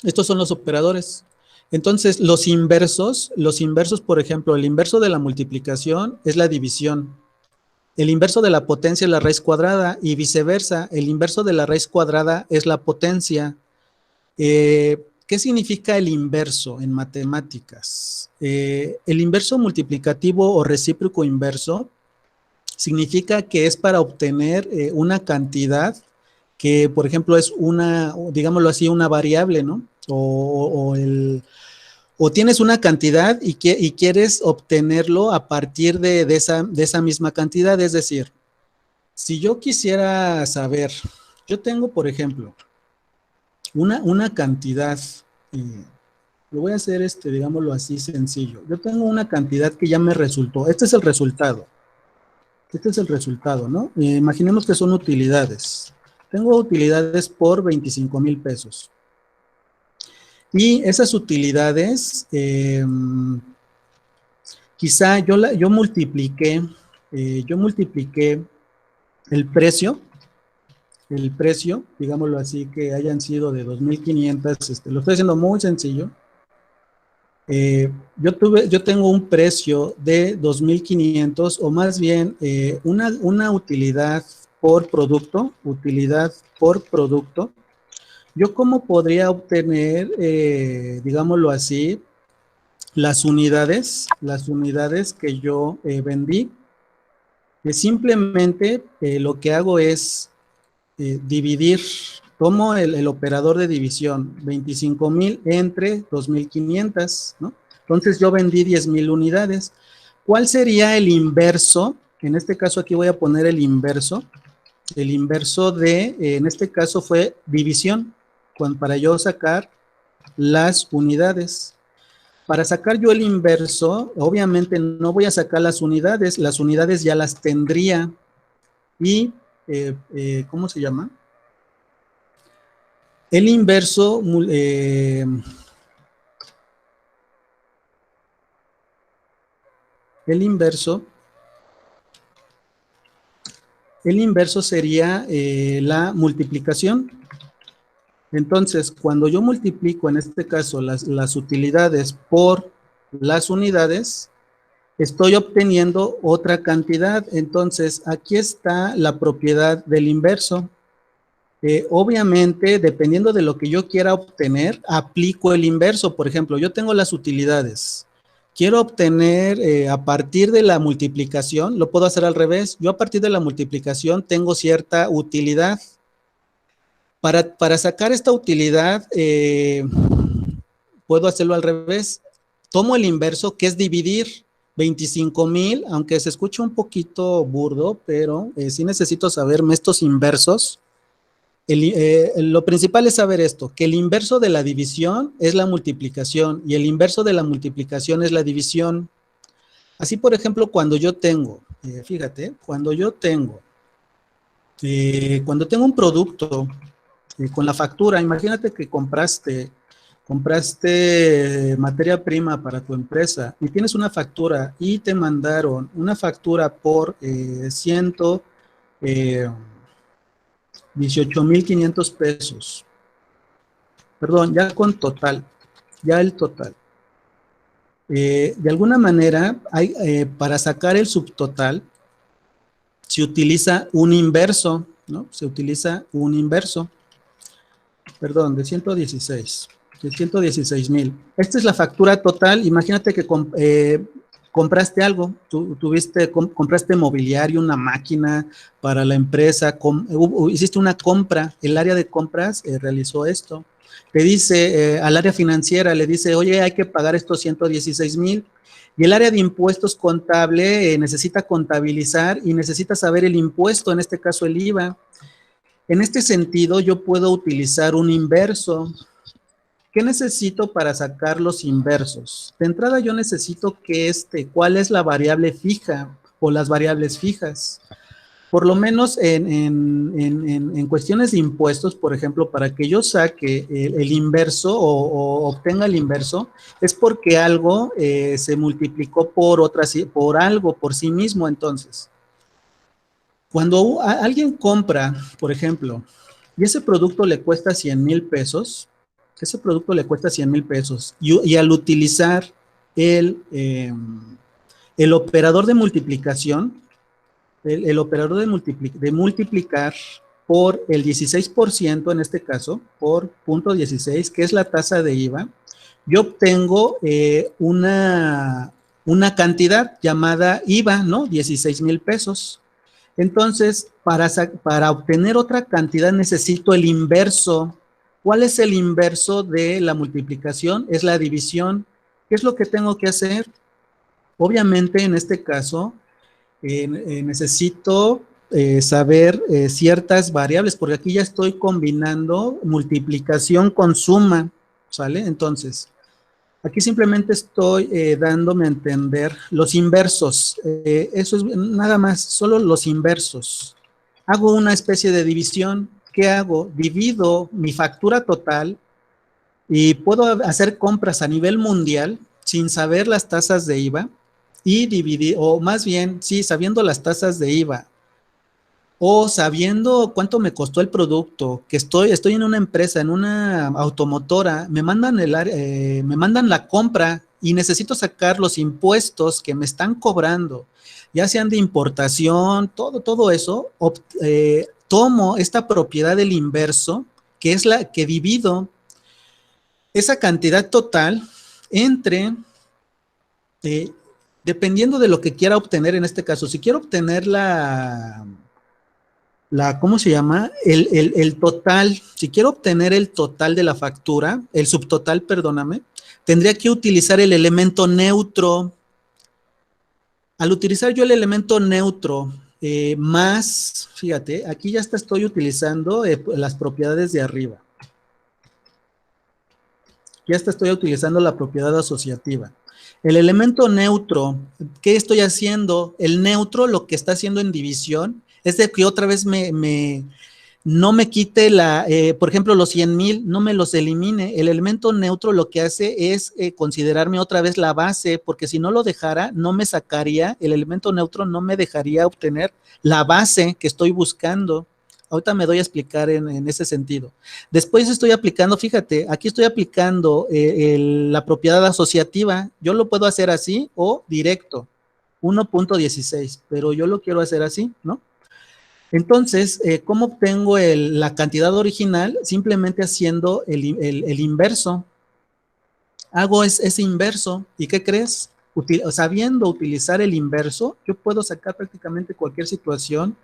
estos son los operadores. Entonces, los inversos, por ejemplo, el inverso de la multiplicación es la división. El inverso de la potencia es la raíz cuadrada y viceversa. El inverso de la raíz cuadrada es la potencia. ¿Qué significa el inverso en matemáticas? El inverso multiplicativo o recíproco inverso significa que es para obtener una cantidad que, por ejemplo, es una, digámoslo así, una variable, ¿no? O tienes una cantidad y quieres obtenerlo a partir de esa misma cantidad. Es decir, si yo quisiera saber, yo tengo, por ejemplo, una cantidad, lo voy a hacer, digámoslo así, sencillo. Yo tengo una cantidad que ya me resultó. Este es el resultado. Este es el resultado, ¿no? Imaginemos que son utilidades. Tengo utilidades por 25,000 pesos. Y esas utilidades, quizá yo multipliqué el precio, digámoslo así, que hayan sido de 2,500, lo estoy haciendo muy sencillo. Yo tengo un precio de 2,500, o más bien una utilidad por producto. ¿Yo cómo podría obtener, digámoslo así, las unidades que yo vendí? Simplemente lo que hago es dividir, tomo el operador de división, 25,000 entre 2,500, ¿no? Entonces yo vendí 10,000 unidades. ¿Cuál sería el inverso? En este caso aquí voy a poner el inverso. El inverso en este caso fue división, para yo sacar las unidades. Para sacar yo el inverso, obviamente no voy a sacar las unidades ya las tendría. Y, ¿cómo se llama? El inverso, sería la multiplicación. Entonces, cuando yo multiplico, en este caso, las utilidades por las unidades, estoy obteniendo otra cantidad. Entonces, aquí está la propiedad del inverso. Obviamente, dependiendo de lo que yo quiera obtener, aplico el inverso. Por ejemplo, yo tengo las utilidades. Quiero obtener a partir de la multiplicación, lo puedo hacer al revés. Yo a partir de la multiplicación tengo cierta utilidad. Para sacar esta utilidad, puedo hacerlo al revés. Tomo el inverso, que es dividir 25,000, aunque se escucha un poquito burdo, pero sí necesito saberme estos inversos. Lo principal es saber esto, que el inverso de la división es la multiplicación y el inverso de la multiplicación es la división. Así, por ejemplo, cuando yo tengo, fíjate, cuando tengo un producto con la factura, imagínate que compraste materia prima para tu empresa y tienes una factura y te mandaron una factura por 18,500 pesos. Perdón, ya con total, ya el total. De alguna manera, para sacar el subtotal, se utiliza un inverso, ¿no? Se utiliza un inverso. Perdón, de 116,000. Esta es la factura total. Imagínate que compraste algo, compraste mobiliario, una máquina para la empresa, hiciste una compra, el área de compras realizó esto. Le dice al área financiera, le dice, oye, hay que pagar estos 116,000. Y el área de impuestos contable necesita contabilizar y necesita saber el impuesto, en este caso el IVA. En este sentido, yo puedo utilizar un inverso. ¿Qué necesito para sacar los inversos? De entrada yo necesito que ¿cuál es la variable fija o las variables fijas? Por lo menos en cuestiones de impuestos, por ejemplo, para que yo saque el inverso o obtenga el inverso, es porque algo se multiplicó por algo, por sí mismo. Entonces, cuando alguien compra, por ejemplo, y ese producto le cuesta 100,000 pesos, y al utilizar el operador de multiplicación, el operador de multiplicar por el 16%, en este caso, por 0.16, que es la tasa de IVA, yo obtengo una cantidad llamada IVA, ¿no? 16,000 pesos. Entonces, para obtener otra cantidad necesito el inverso. ¿Cuál es el inverso de la multiplicación? Es la división. ¿Qué es lo que tengo que hacer? Obviamente, en este caso, necesito saber ciertas variables, porque aquí ya estoy combinando multiplicación con suma, ¿sale? Entonces, aquí simplemente estoy dándome a entender los inversos. Eso es nada más, solo los inversos. Hago una especie de división. ¿Qué hago? Divido mi factura total y puedo hacer compras a nivel mundial sin saber las tasas de IVA y dividir, o más bien, sí, sabiendo las tasas de IVA o sabiendo cuánto me costó el producto, que estoy en una empresa, en una automotora, me mandan la compra y necesito sacar los impuestos que me están cobrando, ya sean de importación, todo eso, tomo esta propiedad del inverso, que es la que divido esa cantidad total entre, dependiendo de lo que quiera obtener en este caso, si quiero obtener ¿cómo se llama? El total, si quiero obtener el total de la factura, el subtotal, perdóname, tendría que utilizar el elemento neutro. Al utilizar yo el elemento neutro, más, fíjate, aquí ya estoy utilizando las propiedades de arriba. Ya estoy utilizando la propiedad asociativa. El elemento neutro, ¿qué estoy haciendo? El neutro lo que está haciendo en división es de que otra vez no me quite por ejemplo, los 100,000, no me los elimine. El elemento neutro lo que hace es considerarme otra vez la base, porque si no lo dejara, no me sacaría, el elemento neutro no me dejaría obtener la base que estoy buscando. Ahorita me doy a explicar en ese sentido. Después estoy aplicando, fíjate, aquí estoy aplicando la propiedad asociativa. Yo lo puedo hacer así o directo, 1.16, pero yo lo quiero hacer así, ¿no? Entonces, ¿cómo obtengo la cantidad original? Simplemente haciendo el inverso. Hago ese inverso, ¿y qué crees? Sabiendo utilizar el inverso, yo puedo sacar prácticamente cualquier situación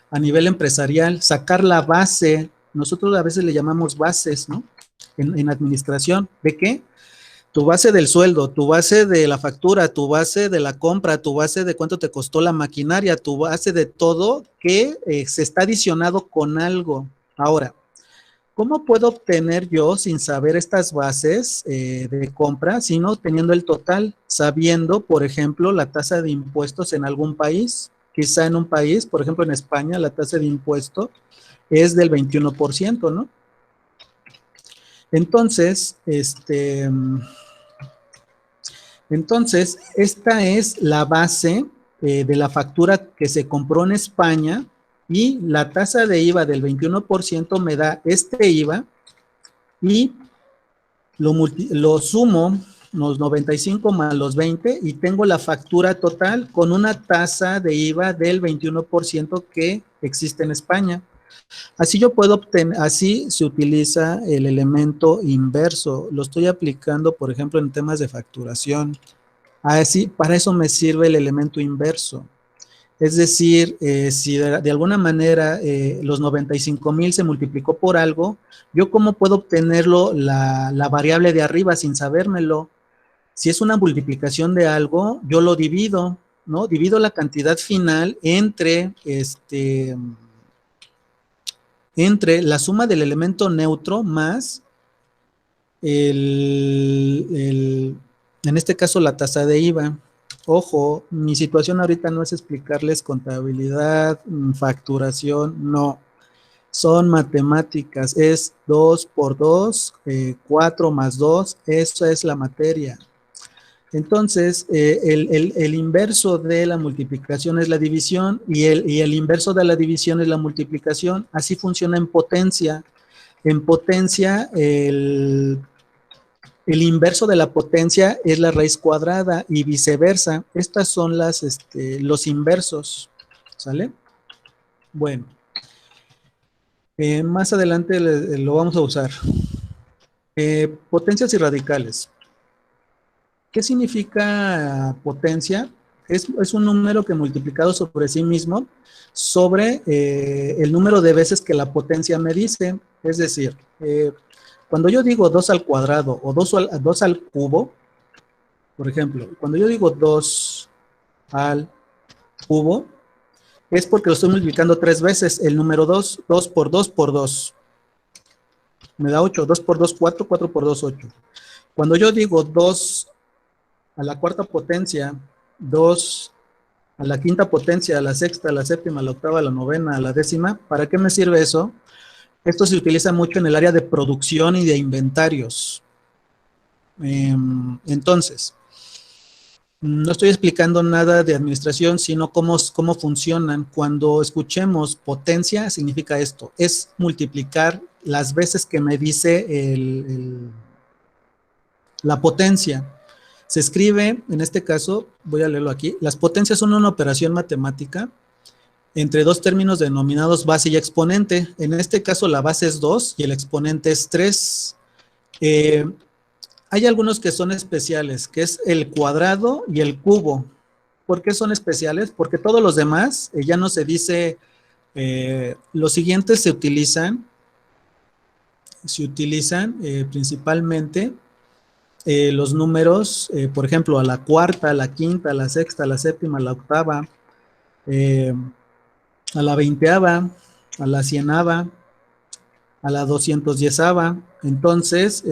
a nivel empresarial, sacar la base. Nosotros a veces le llamamos bases, ¿no? En administración. ¿De qué? Tu base del sueldo, tu base de la factura, tu base de la compra, tu base de cuánto te costó la maquinaria, tu base de todo que se está adicionado con algo. Ahora, ¿cómo puedo obtener yo sin saber estas bases de compra, sino teniendo el total, sabiendo, por ejemplo, la tasa de impuestos en algún país? Quizá en un país, por ejemplo en España, la tasa de impuesto es del 21%, ¿no? Entonces, esta es la base de la factura que se compró en España y la tasa de IVA del 21% me da este IVA y lo sumo, los 95 más los 20 y tengo la factura total con una tasa de IVA del 21% que existe en España. Así yo puedo obtener, así se utiliza el elemento inverso. Lo estoy aplicando, por ejemplo, en temas de facturación. Así, para eso me sirve el elemento inverso. Es decir, si de alguna manera los 95,000 se multiplicó por algo, ¿yo cómo puedo obtenerlo la variable de arriba sin sabérmelo? Si es una multiplicación de algo, yo lo divido, ¿no? Divido la cantidad final entre, entre la suma del elemento neutro más en este caso la tasa de IVA. Ojo, mi situación ahorita no es explicarles contabilidad, facturación, no. Son matemáticas, es 2 por 2, 4 más 2, eso es la materia. Entonces, el inverso de la multiplicación es la división y el inverso de la división es la multiplicación. Así funciona en potencia. En potencia, el inverso de la potencia es la raíz cuadrada y viceversa. Estas son los inversos, ¿sale? Bueno, más adelante lo vamos a usar. Potencias y radicales. ¿Qué significa potencia? Es un número que multiplicado sobre sí mismo, sobre el número de veces que la potencia me dice. Es decir, cuando yo digo 2 al cuadrado o 2 al cubo, por ejemplo, cuando yo digo 2 al cubo, es porque lo estoy multiplicando 3 veces. El número 2, 2 por 2 por 2. Me da 8. 2 por 2, 4. 4 por 2, 8. Cuando yo digo 2 a la cuarta potencia, 2 a la quinta potencia, a la sexta, a la séptima, a la octava, a la novena, a la décima, ¿para qué me sirve eso? Esto se utiliza mucho en el área de producción y de inventarios. Entonces, no estoy explicando nada de administración, sino cómo funcionan. Cuando escuchemos potencia, significa esto, es multiplicar las veces que me dice la potencia. Se escribe, en este caso, voy a leerlo aquí, las potencias son una operación matemática entre dos términos denominados base y exponente. En este caso la base es 2 y el exponente es 3. Hay algunos que son especiales, que es el cuadrado y el cubo. ¿Por qué son especiales? Porque todos los demás, ya no se dice, los siguientes se utilizan principalmente los números, por ejemplo, a la cuarta, a la quinta, a la sexta, a la séptima, a la octava, a la veinteava, a la cienava, a la 210ava. Entonces,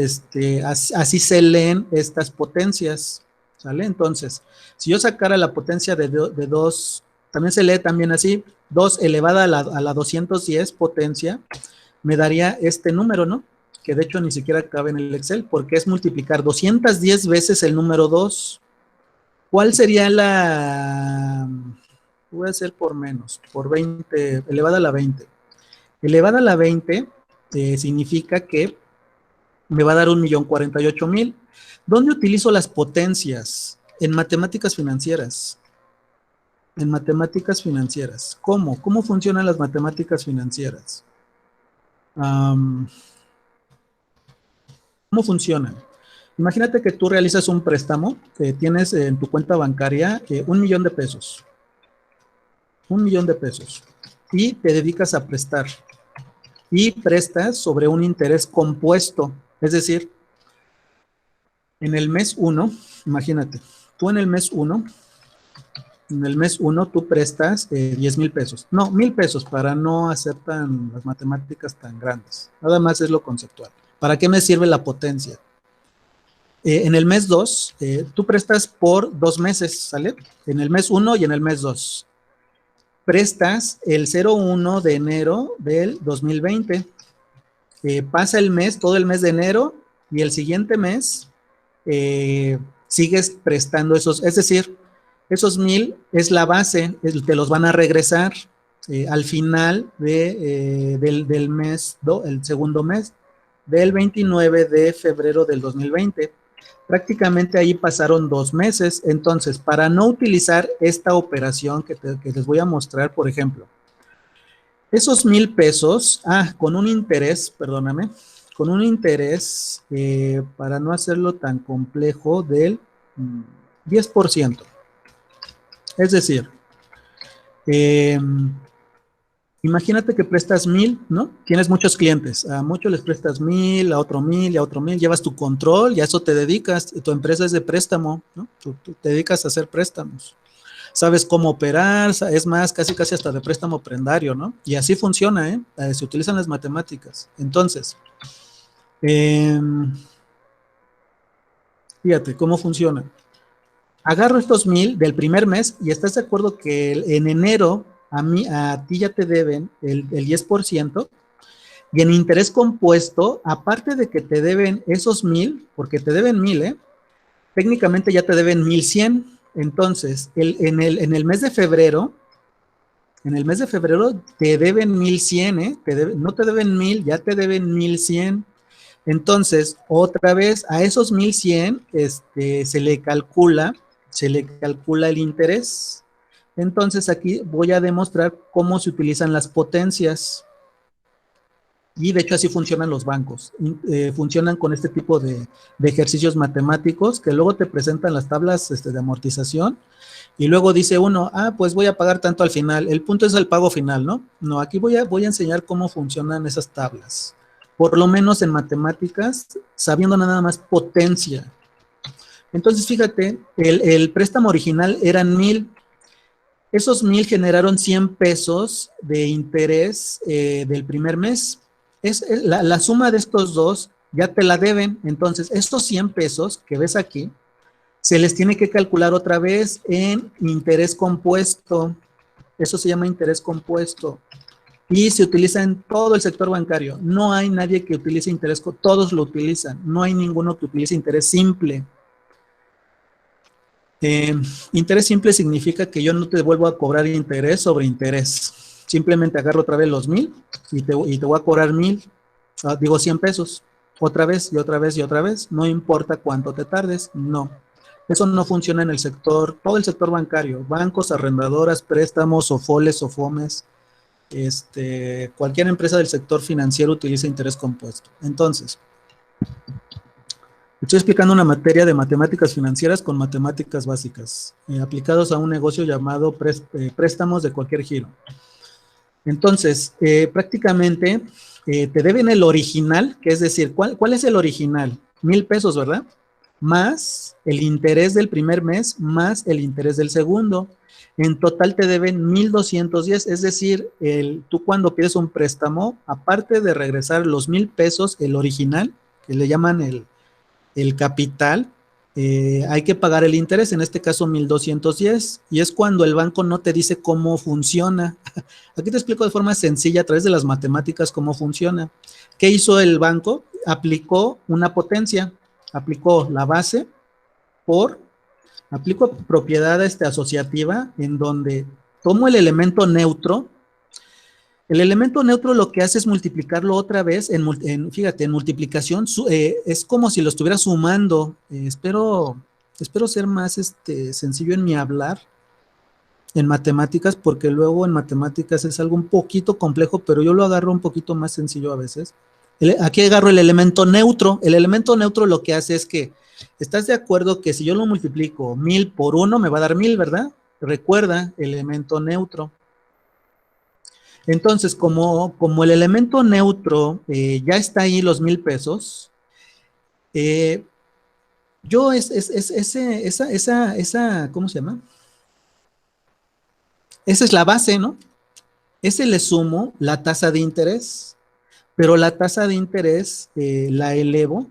así se leen estas potencias, ¿sale? Entonces, si yo sacara la potencia de 2, también se lee también así, 2 elevada a la 210 potencia, me daría este número, ¿no? Que de hecho ni siquiera cabe en el Excel, porque es multiplicar 210 veces el número 2. ¿Cuál sería la...? Voy a hacer por menos, por 20, elevada a la 20. Elevada a la 20 significa que me va a dar 1,048,000. ¿Dónde utilizo las potencias? En matemáticas financieras. En matemáticas financieras. ¿Cómo? ¿Cómo funcionan las matemáticas financieras? ¿Cómo funcionan? Imagínate que tú realizas un préstamo, tienes en tu cuenta bancaria 1,000,000 de pesos. 1,000,000 de pesos. Y te dedicas a prestar. Y prestas sobre un interés compuesto. Es decir, en el mes 1, imagínate, tú en el mes 1 tú prestas 10,000 pesos. No, 1,000 pesos para no hacer las matemáticas tan grandes. Nada más es lo conceptual. ¿Para qué me sirve la potencia? En el mes 2, tú prestas por 2 meses, ¿sale? En el mes 1 y en el mes 2. Prestas el 01 de enero del 2020. Pasa el mes, todo el mes de enero, y el siguiente mes sigues prestando esos, es decir, esos 1,000 es la base, te los van a regresar al final del mes, el segundo mes, del 29 de febrero del 2020. Prácticamente ahí pasaron 2 meses. Entonces, para no utilizar esta operación que les voy a mostrar, por ejemplo, esos 1,000 pesos, con un interés, perdóname, con un interés, para no hacerlo tan complejo, del 10%. Es decir, Imagínate que prestas 1,000, ¿no? Tienes muchos clientes, a muchos les prestas 1,000, a otro 1,000, y a otro 1,000, llevas tu control y a eso te dedicas, tu empresa es de préstamo, ¿no? Tú te dedicas a hacer préstamos. Sabes cómo operar, es más, casi hasta de préstamo prendario, ¿no? Y así funciona, ¿eh? Se utilizan las matemáticas. Entonces, fíjate cómo funciona. Agarro estos 1,000 del primer mes y estás de acuerdo que en enero a ti ya te deben el 10%, y en interés compuesto, aparte de que te deben esos 1,000, porque te deben 1,000, técnicamente ya te deben 1,100. Entonces, en el mes de febrero, te deben 1,100, no te deben 1,000, ya te deben 1,100. Entonces, otra vez, a esos 1,100 se le calcula el interés. Entonces, aquí voy a demostrar cómo se utilizan las potencias. Y de hecho así funcionan los bancos. Funcionan con este tipo de ejercicios matemáticos que luego te presentan las tablas de amortización y luego dice uno, pues voy a pagar tanto al final. El punto es el pago final, ¿no? No, aquí voy a enseñar cómo funcionan esas tablas. Por lo menos en matemáticas, sabiendo nada más potencia. Entonces, fíjate, el préstamo original eran 1,000. Esos 1,000 generaron 100 pesos de interés del primer mes. La suma de estos dos ya te la deben. Entonces, estos 100 pesos que ves aquí, se les tiene que calcular otra vez en interés compuesto. Eso se llama interés compuesto. Y se utiliza en todo el sector bancario. No hay nadie que utilice interés, todos lo utilizan. No hay ninguno que utilice interés simple. Interés simple significa que yo no te vuelvo a cobrar interés sobre interés. Simplemente agarro otra vez los 1,000 y te voy a cobrar 1,000, digo 100 pesos, otra vez y otra vez y otra vez, no importa cuánto te tardes, no. Eso no funciona en el sector, todo el sector bancario, bancos, arrendadoras, préstamos, sofoles, sofomes, cualquier empresa del sector financiero utiliza interés compuesto. Entonces, estoy explicando una materia de matemáticas financieras con matemáticas básicas, aplicados a un negocio llamado préstamos de cualquier giro. Entonces, prácticamente te deben el original, que es decir, ¿cuál es el original? 1,000 pesos, ¿verdad? Más el interés del primer mes, más el interés del segundo. En total te deben 1,210, es decir, tú cuando pides un préstamo, aparte de regresar los 1,000 pesos, el original, que le llaman el capital, hay que pagar el interés, en este caso 1,210, y es cuando el banco no te dice cómo funciona. Aquí te explico de forma sencilla a través de las matemáticas cómo funciona. ¿Qué hizo el banco? Aplicó una potencia, aplicó la base aplicó propiedad asociativa, en donde tomo el elemento neutro. El elemento neutro lo que hace es multiplicarlo otra vez, fíjate, en multiplicación, es como si lo estuviera sumando. Espero ser más sencillo en mi hablar en matemáticas, porque luego en matemáticas es algo un poquito complejo, pero yo lo agarro un poquito más sencillo a veces. Aquí agarro el elemento neutro. El elemento neutro lo que hace es que, ¿estás de acuerdo que si yo lo multiplico 1,000 por 1 me va a dar 1,000, ¿verdad? Recuerda, elemento neutro. Entonces, como el elemento neutro ya está ahí los 1,000 pesos, yo ¿cómo se llama? Esa es la base, ¿no? Ese le sumo la tasa de interés, pero la tasa de interés la elevo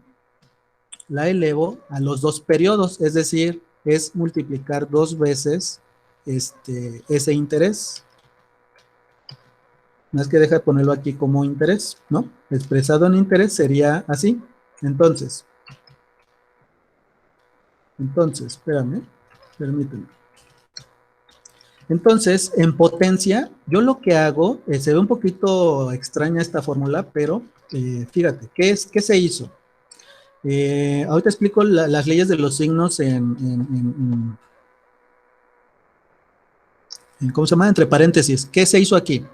a los 2 periodos, es decir, es multiplicar 2 veces ese interés. Más que deja de ponerlo aquí como interés, ¿no? Expresado en interés sería así. Entonces, espérame, permíteme. Entonces, en potencia, yo lo que hago, se ve un poquito extraña esta fórmula, pero fíjate, ¿qué se hizo? Ahorita explico las leyes de los signos ¿cómo se llama? Entre paréntesis. ¿Qué se hizo aquí?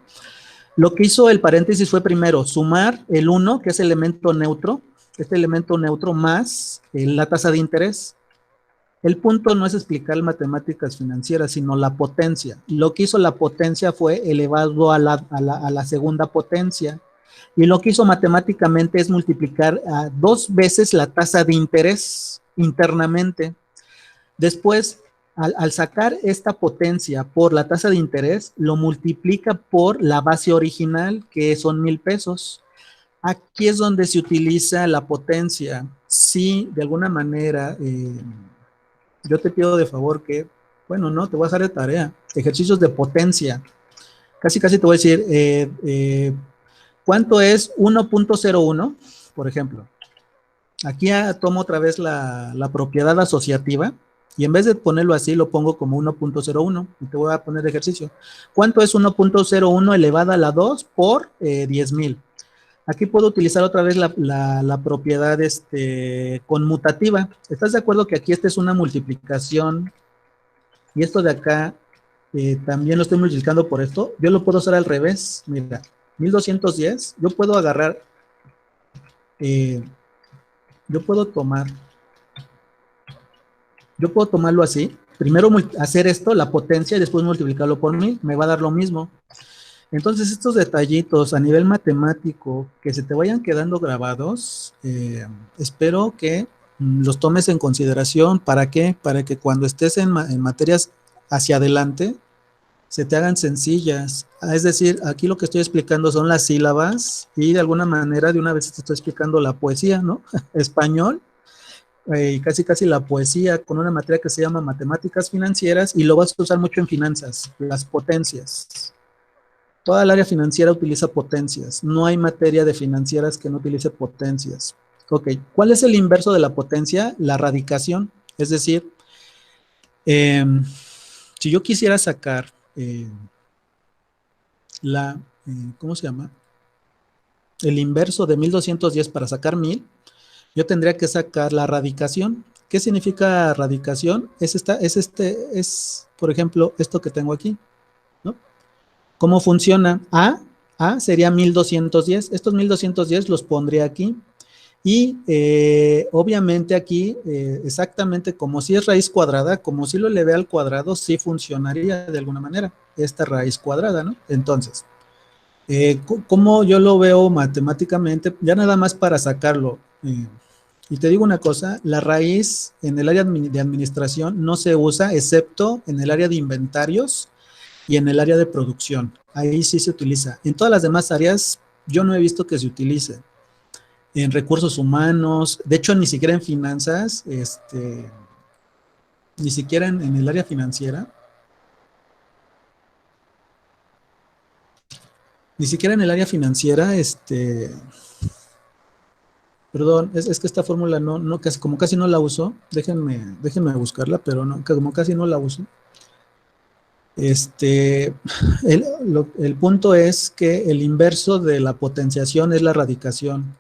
Lo que hizo el paréntesis fue primero sumar el 1, que es elemento neutro, este elemento neutro más la tasa de interés. El punto no es explicar matemáticas financieras, sino la potencia. Lo que hizo la potencia fue elevado a la segunda potencia. Y lo que hizo matemáticamente es multiplicar a 2 veces la tasa de interés internamente. Después, al sacar esta potencia por la tasa de interés, lo multiplica por la base original, que son 1,000 pesos. Aquí es donde se utiliza la potencia. Si de alguna manera, yo te pido de favor que, bueno, no, te voy a hacer de tarea, ejercicios de potencia. Casi te voy a decir, ¿cuánto es 1.01? Por ejemplo, aquí tomo otra vez la propiedad asociativa y en vez de ponerlo así, lo pongo como 1.01 y te voy a poner de ejercicio. ¿Cuánto es 1.01 elevada a la 2 por 10,000? Aquí puedo utilizar otra vez la propiedad conmutativa. ¿Estás de acuerdo que aquí esta es una multiplicación y esto de acá también lo estoy multiplicando por esto? Yo lo puedo hacer al revés. Mira, 1210, yo puedo agarrar, yo puedo tomarlo así. Primero hacer esto, la potencia, y después multiplicarlo por 1,000. Me va a dar lo mismo. Entonces, estos detallitos a nivel matemático que se te vayan quedando grabados, espero que los tomes en consideración. ¿Para qué? Para que cuando estés en materias hacia adelante, se te hagan sencillas. Es decir, aquí lo que estoy explicando son las sílabas y de alguna manera de una vez te estoy explicando la poesía, ¿no? Español, y casi la poesía con una materia que se llama matemáticas financieras y lo vas a usar mucho en finanzas, las potencias. Toda el área financiera utiliza potencias. No hay materia de financieras que no utilice potencias. Ok, ¿cuál es el inverso de la potencia? La radicación. Es decir, si yo quisiera sacar ¿cómo se llama? El inverso de 1210 para sacar 1,000, yo tendría que sacar la radicación. ¿Qué significa radicación? Es, por ejemplo, esto que tengo aquí, ¿no? ¿Cómo funciona? A sería 1210. Estos 1210 los pondré aquí. Y obviamente aquí, exactamente como si es raíz cuadrada, como si lo elevé al cuadrado, sí funcionaría de alguna manera esta raíz cuadrada, ¿no? Entonces, ¿cómo yo lo veo matemáticamente? Ya nada más para sacarlo. Y te digo una cosa, la raíz en el área de administración no se usa excepto en el área de inventarios y en el área de producción. Ahí sí se utiliza. En todas las demás áreas yo no he visto que se utilice. En recursos humanos, de hecho ni siquiera en finanzas, ni siquiera en el área financiera, ni siquiera en el área financiera, perdón, es que esta fórmula como casi no la uso, déjenme buscarla, pero no, como casi no la uso. El punto es que el inverso de la potenciación es la radicación.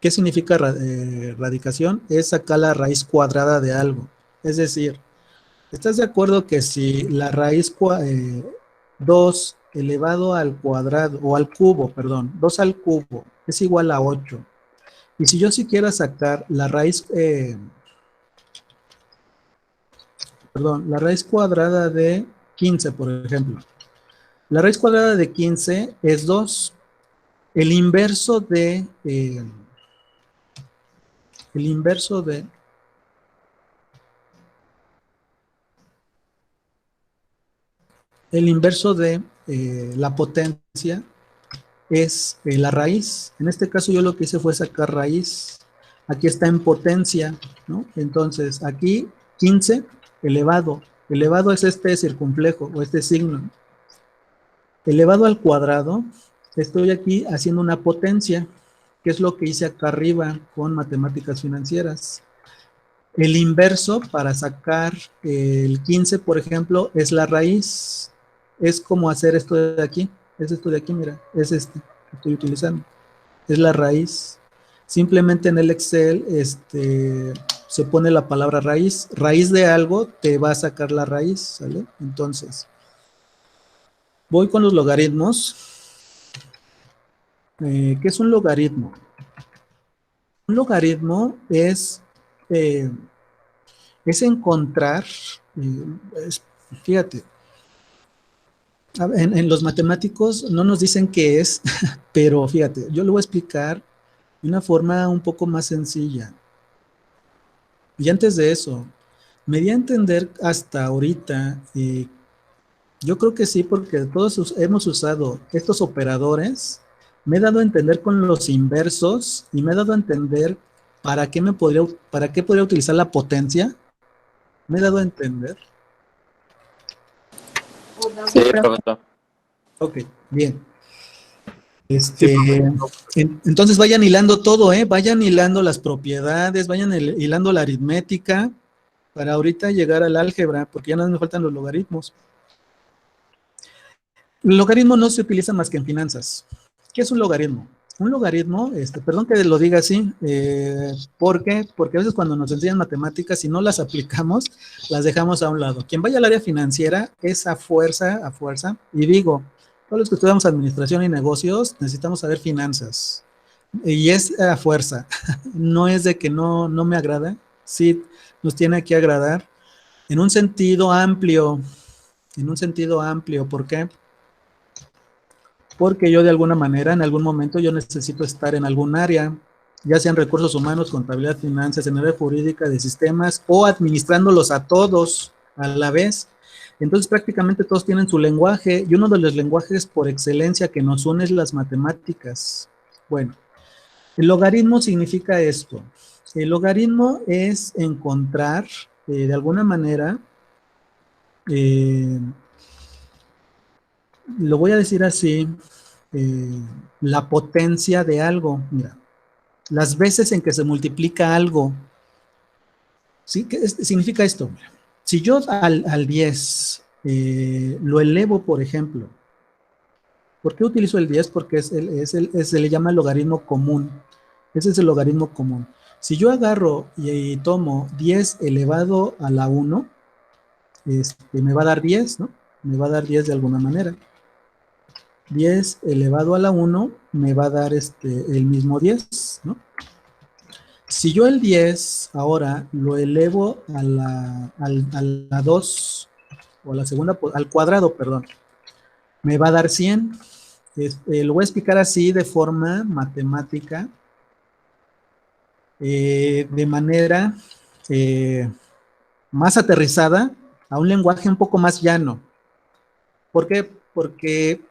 ¿Qué significa radicación? Es sacar la raíz cuadrada de algo. Es decir, ¿estás de acuerdo que si la raíz 2 elevado al cuadrado, o al cubo, perdón, 2 al cubo es igual a 8? Y si yo quiera sacar la raíz, la raíz cuadrada de 15, por ejemplo. La raíz cuadrada de 15 es 2. El inverso de la potencia es la raíz. En este caso yo lo que hice fue sacar raíz. Aquí está en potencia, ¿no? Entonces aquí 15 elevado. Elevado es este circunflejo o este signo. Elevado al cuadrado, estoy aquí haciendo una potencia, que es lo que hice acá arriba con matemáticas financieras. El inverso para sacar el 15, por ejemplo, es la raíz. Es como hacer esto de aquí. Es esto de aquí, mira. Es este que estoy utilizando. Es la raíz. Simplemente en el Excel se pone la palabra raíz. Raíz de algo te va a sacar la raíz, ¿sale? Entonces, voy con los logaritmos. ¿Qué es un logaritmo? Un logaritmo es es encontrar, fíjate, en los matemáticos no nos dicen qué es, pero fíjate, yo lo voy a explicar de una forma un poco más sencilla. Y antes de eso, me di a entender hasta ahorita, yo creo que sí, porque todos hemos usado estos operadores, me he dado a entender con los inversos y me he dado a entender para qué podría utilizar la potencia, me he dado a entender. Sí, profesor. Ok, bien. Entonces vayan hilando todo, vayan hilando las propiedades, vayan hilando la aritmética para ahorita llegar al álgebra, porque ya no me faltan los logaritmos. El logaritmo no se utiliza más que en finanzas. ¿Qué es un logaritmo? Un logaritmo, perdón que lo diga así, ¿por qué? Porque a veces cuando nos enseñan matemáticas, si no las aplicamos, las dejamos a un lado. Quien vaya al área financiera es a fuerza, y digo, todos los que estudiamos administración y negocios, necesitamos saber finanzas. Y es a fuerza, no es de que no me agrada, sí nos tiene que agradar, en un sentido amplio, ¿por qué? Porque yo de alguna manera, en algún momento, yo necesito estar en algún área, ya sean recursos humanos, contabilidad, finanzas, en área jurídica, de sistemas, o administrándolos a todos a la vez. Entonces prácticamente todos tienen su lenguaje, y uno de los lenguajes por excelencia que nos une es las matemáticas. Bueno, el logaritmo significa esto. El logaritmo es encontrar, de alguna manera, lo voy a decir así, la potencia de algo. Mira, las veces en que se multiplica algo. ¿Sí? ¿Qué significa esto? Mira, si yo al 10 lo elevo, por ejemplo, ¿por qué utilizo el 10? Porque se le llama logaritmo común. Ese es el logaritmo común. Si yo agarro y tomo 10 elevado a la 1, me va a dar 10, ¿no? Me va a dar 10 de alguna manera. 10 elevado a la 1 me va a dar el mismo 10, ¿no? Si yo el 10 ahora lo elevo a la 2, o a la segunda, al cuadrado, perdón, me va a dar 100. Lo voy a explicar así de forma matemática, de manera más aterrizada, a un lenguaje un poco más llano. ¿Por qué? Porque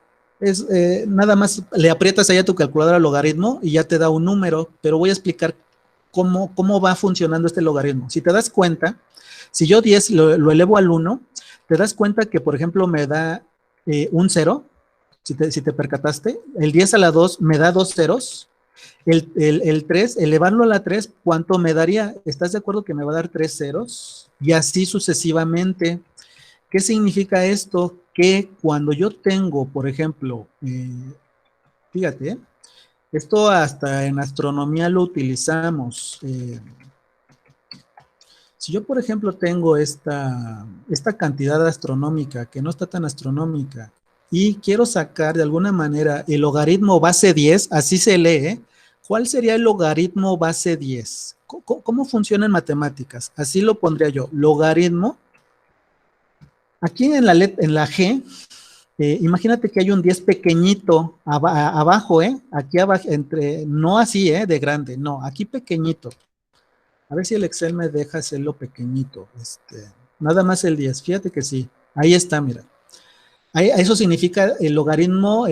nada más le aprietas ahí a tu calculadora logaritmo y ya te da un número, pero voy a explicar cómo va funcionando este logaritmo. Si te das cuenta, si yo 10 lo elevo al 1, te das cuenta que, por ejemplo, me da un 0, si te percataste, el 10 a la 2 me da 2 ceros, el 3, elevarlo a la 3, ¿cuánto me daría? ¿Estás de acuerdo que me va a dar 3 ceros? Y así sucesivamente. ¿Qué significa esto? Que cuando yo tengo, por ejemplo, fíjate, esto hasta en astronomía lo utilizamos. Si yo, por ejemplo, tengo esta cantidad astronómica, que no está tan astronómica, y quiero sacar de alguna manera el logaritmo base 10, así se lee, ¿cuál sería el logaritmo base 10? ¿Cómo funciona en matemáticas? Así lo pondría yo, logaritmo. Aquí en la G, imagínate que hay un 10 pequeñito abajo, aquí abajo, no así, de grande, no, aquí pequeñito. A ver si el Excel me deja hacerlo pequeñito. Nada más el 10, fíjate que sí, ahí está, mira. Eso significa el logaritmo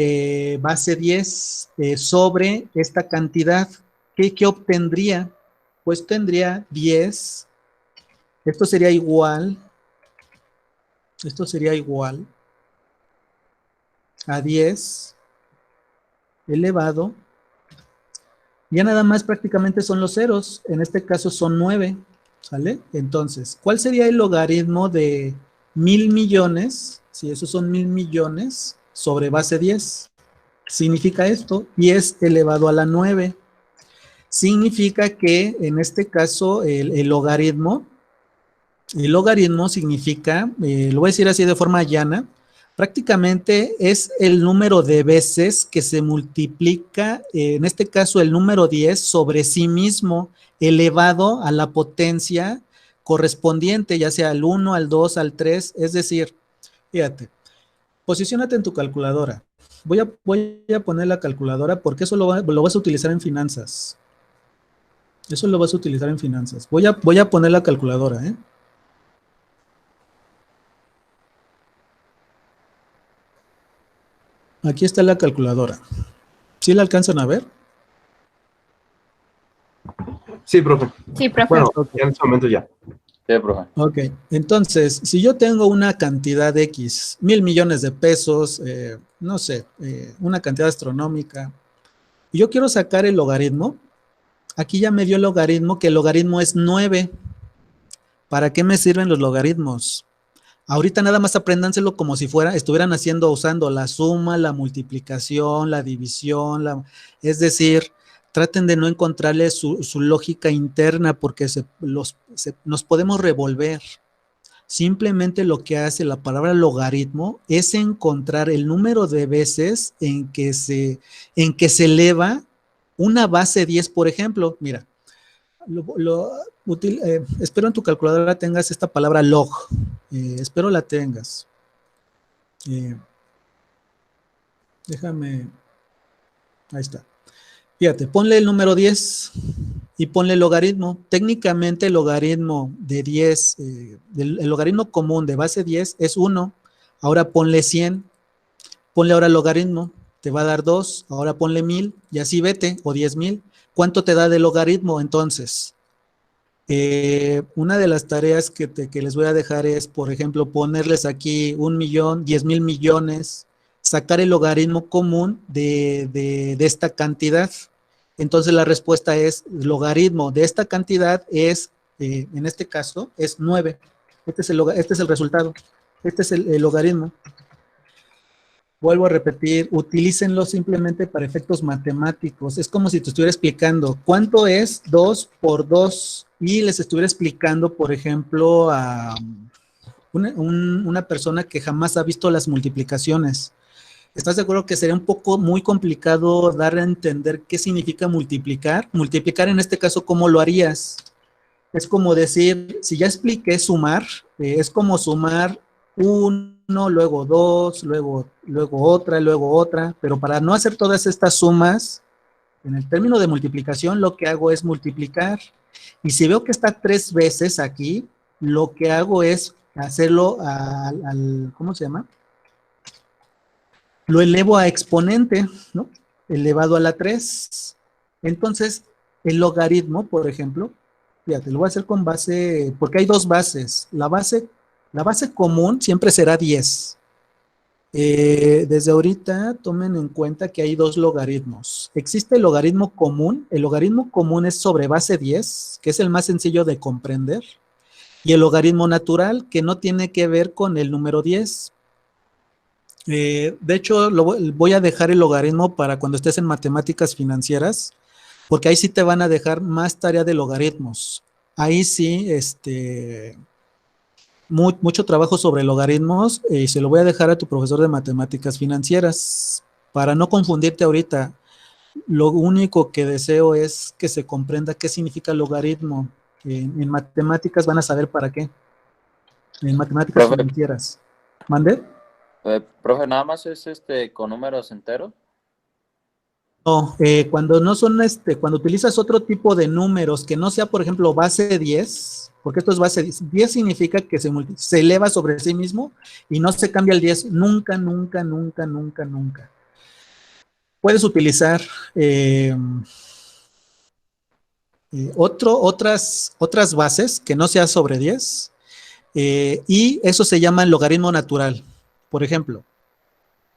base 10 sobre esta cantidad. ¿Qué obtendría? Pues tendría 10, esto sería igual a 10 elevado, ya nada más prácticamente son los ceros, en este caso son 9, ¿sale? Entonces, ¿cuál sería el logaritmo de 1000 millones? Si esos son 1000 millones sobre base 10, significa esto, 10 elevado a la 9. Significa que en este caso el logaritmo significa, lo voy a decir así de forma llana, prácticamente es el número de veces que se multiplica, en este caso el número 10 sobre sí mismo, elevado a la potencia correspondiente, ya sea al 1, al 2, al 3, es decir, fíjate, posiciónate en tu calculadora. Voy a poner la calculadora porque eso lo vas a utilizar en finanzas. Eso lo vas a utilizar en finanzas. Voy a poner la calculadora, ¿eh? Aquí está la calculadora. ¿Sí la alcanzan a ver? Sí, profe. Sí, profe. Bueno, en este momento ya. Sí, profe. Ok, entonces, si yo tengo una cantidad X, 1,000 millones de pesos, no sé, una cantidad astronómica, y yo quiero sacar el logaritmo, aquí ya me dio el logaritmo, que el logaritmo es 9. ¿Para qué me sirven los logaritmos? Ahorita nada más apréndanselo como si estuvieran usando la suma, la multiplicación, la división, es decir, traten de no encontrarle su lógica interna porque nos podemos revolver. Simplemente lo que hace la palabra logaritmo es encontrar el número de veces en que se eleva una base 10, por ejemplo. Mira, espero en tu calculadora tengas esta palabra log. Espero la tengas. Déjame. Ahí está. Fíjate, ponle el número 10 y ponle el logaritmo. Técnicamente el logaritmo de 10, el logaritmo común de base 10 es 1. Ahora ponle 100. Ponle ahora el logaritmo. Te va a dar 2. Ahora ponle 1000 y así vete, o 10,000. ¿Cuánto te da de logaritmo entonces? Una de las tareas que les voy a dejar es, por ejemplo, ponerles aquí 1,000,000, 10,000 millones, sacar el logaritmo común de esta cantidad. Entonces la respuesta es, logaritmo de esta cantidad es, en este caso, es 9. Este es el resultado. Este es el logaritmo. Vuelvo a repetir, utilícenlo simplemente para efectos matemáticos. Es como si te estuviera explicando cuánto es 2 por 2 y les estuviera explicando, por ejemplo, a una persona que jamás ha visto las multiplicaciones. ¿Estás de acuerdo que sería muy complicado dar a entender qué significa multiplicar? Multiplicar en este caso, ¿cómo lo harías? Es como decir, si ya expliqué sumar, es como sumar 1, luego 2, luego otra, pero para no hacer todas estas sumas, en el término de multiplicación, lo que hago es multiplicar. Y si veo que está 3 veces aquí, lo que hago es hacerlo ¿cómo se llama? Lo elevo a exponente, ¿no? Elevado a la 3. Entonces, el logaritmo, por ejemplo, fíjate, lo voy a hacer con base, porque hay 2 bases. La base común siempre será 10. Desde ahorita tomen en cuenta que hay 2 logaritmos. Existe el logaritmo común. El logaritmo común es sobre base 10, que es el más sencillo de comprender. Y el logaritmo natural, que no tiene que ver con el número 10. De hecho, voy a dejar el logaritmo para cuando estés en matemáticas financieras, porque ahí sí te van a dejar más tarea de logaritmos. Ahí sí, mucho trabajo sobre logaritmos y se lo voy a dejar a tu profesor de matemáticas financieras para no confundirte ahorita. Lo único que deseo es que se comprenda qué significa logaritmo. En matemáticas van a saber para qué. En matemáticas Profe. financieras. ¿Mande? Profe, ¿nada más es con números enteros? No, cuando no son, cuando utilizas otro tipo de números que no sea, por ejemplo, base 10, porque esto es base 10, 10 significa que se eleva sobre sí mismo y no se cambia el 10 nunca, nunca, nunca, nunca, nunca. Puedes utilizar otras bases que no sea sobre 10 y eso se llama el logaritmo natural. Por ejemplo,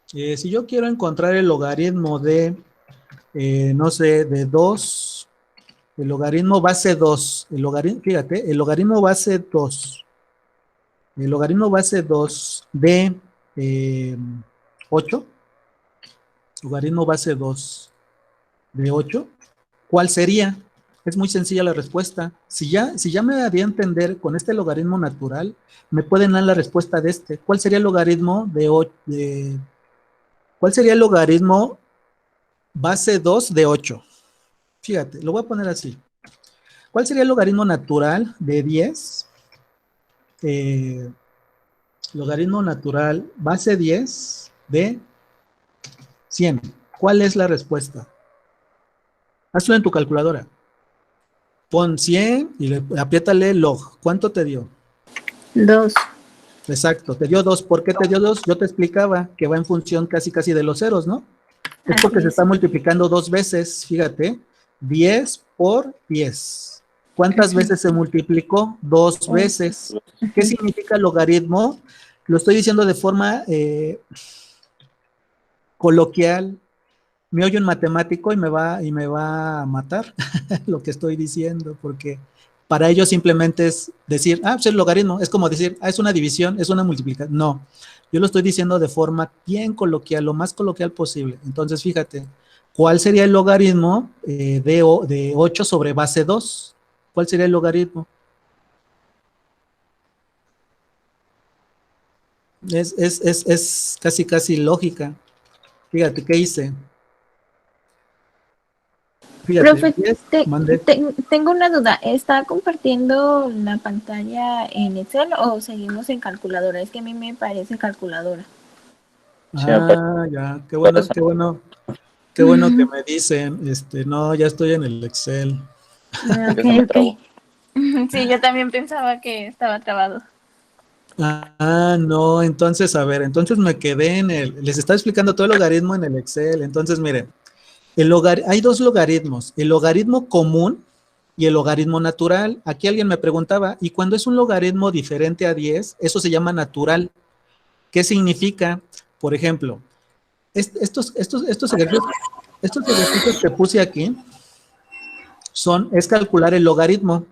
si yo quiero encontrar el logaritmo de no sé, de 2, el logaritmo base 2, fíjate, el logaritmo base 2, el logaritmo base 2 de 8, logaritmo base 2 de 8, ¿cuál sería? Es muy sencilla la respuesta. Si ya me daría a entender con este logaritmo natural, me pueden dar la respuesta de este. ¿Cuál sería el logaritmo cuál sería el logaritmo base 2 de 8? Fíjate, lo voy a poner así. ¿Cuál sería el logaritmo natural de 10? logaritmo natural base 10 de 100. ¿Cuál es la respuesta? Hazlo en tu calculadora. Pon 100 y apriétale log. ¿Cuánto te dio? 2. Exacto, te dio 2. ¿Por qué te dio 2? Yo te explicaba que va en función casi de los ceros, ¿no? Es porque se está multiplicando 2 veces, fíjate. 10 por 10. ¿Cuántas veces se multiplicó? 2 veces. ¿Qué significa logaritmo? Lo estoy diciendo de forma coloquial. Me oye un matemático y me va a matar lo que estoy diciendo, porque para ellos simplemente es decir, pues el logaritmo, es como decir, es una división, es una multiplicación. No, yo lo estoy diciendo de forma bien coloquial, lo más coloquial posible. Entonces, fíjate, ¿cuál sería el logaritmo de 8 sobre base 2? ¿Cuál sería el logaritmo? Es casi lógica. Fíjate, ¿qué hice? Fíjate, Profe, 10, mandé. tengo una duda. ¿Está compartiendo la pantalla en Excel o seguimos en calculadora? Es que a mí me parece calculadora. Ya, qué bueno que me dicen. No, ya estoy en el Excel. Ok. Sí, yo también pensaba que estaba trabado. No, entonces, a ver, entonces me quedé les estaba explicando todo el logaritmo en el Excel. Entonces, miren, hay dos logaritmos, el logaritmo común y el logaritmo natural. Aquí alguien me preguntaba, ¿y cuando es un logaritmo diferente a 10? Eso se llama natural. ¿Qué significa? Por ejemplo, estos ejercicios que puse aquí es calcular el logaritmo.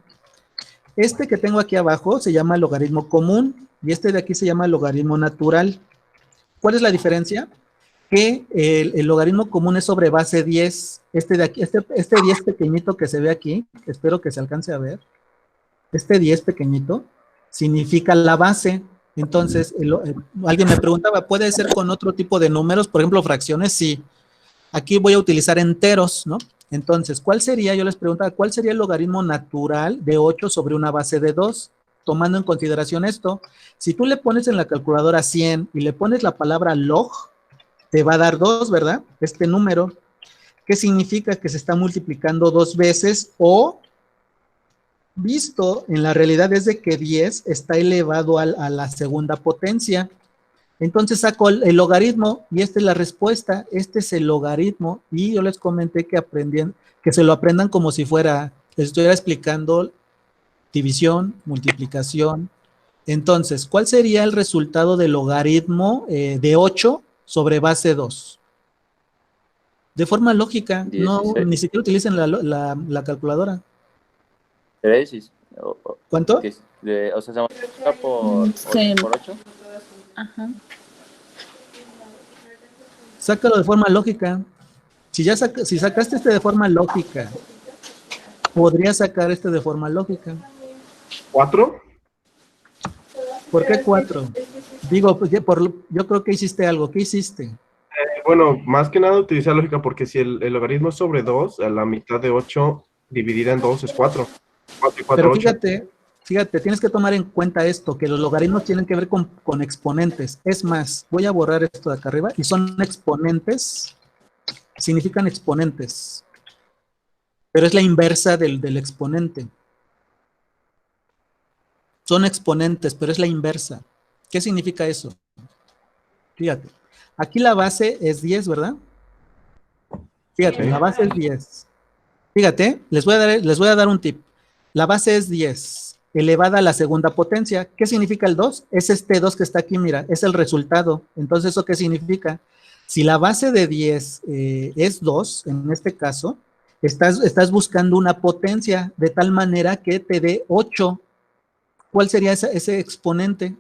Este que tengo aquí abajo se llama logaritmo común y este de aquí se llama logaritmo natural. ¿Cuál es la diferencia? Que el logaritmo común es sobre base 10. Este de aquí, este 10 pequeñito que se ve aquí, espero que se alcance a ver. Este 10 pequeñito significa la base. Entonces, alguien me preguntaba, ¿puede ser con otro tipo de números? Por ejemplo, fracciones, sí. Aquí voy a utilizar enteros, ¿no? Entonces, yo les preguntaba, ¿cuál sería el logaritmo natural de 8 sobre una base de 2? Tomando en consideración esto, si tú le pones en la calculadora 100 y le pones la palabra log, te va a dar 2, ¿verdad? Este número. ¿Qué significa? Que se está multiplicando 2 veces o visto en la realidad es de que 10 está elevado a la segunda potencia. Entonces saco el logaritmo y esta es la respuesta. Este es el logaritmo y yo les comenté que se lo aprendan como si les estuviera explicando división, multiplicación. Entonces, ¿cuál sería el resultado del logaritmo de 8 sobre base 2? De forma lógica, 16. ni siquiera utilicen la calculadora. 16. ¿Cuánto? O sea, se multiplica por 8. Ajá. Sácalo de forma lógica. Si sacaste este de forma lógica, podrías sacar este de forma lógica. ¿4? ¿Por qué 4? Digo, pues, yo creo que hiciste algo. ¿Qué hiciste? Bueno, más que nada utilizar lógica, porque si el logaritmo es sobre 2, a la mitad de 8 dividida en 2 es 4. 4 y 4, Pero 8. fíjate, tienes que tomar en cuenta esto, que los logaritmos tienen que ver con exponentes. Es más, voy a borrar esto de acá arriba, y son exponentes, significan exponentes. Pero es la inversa del exponente. Son exponentes, pero es la inversa. ¿Qué significa eso? Fíjate, aquí la base es 10, ¿verdad? Fíjate, Sí. la base es 10. Fíjate, les voy a dar un tip. La base es 10, elevada a la segunda potencia. ¿Qué significa el 2? Es este 2 que está aquí, mira, es el resultado. Entonces, ¿eso qué significa? Si la base de 10 es 2, en este caso, estás buscando una potencia de tal manera que te dé 8. ¿Cuál sería ese exponente?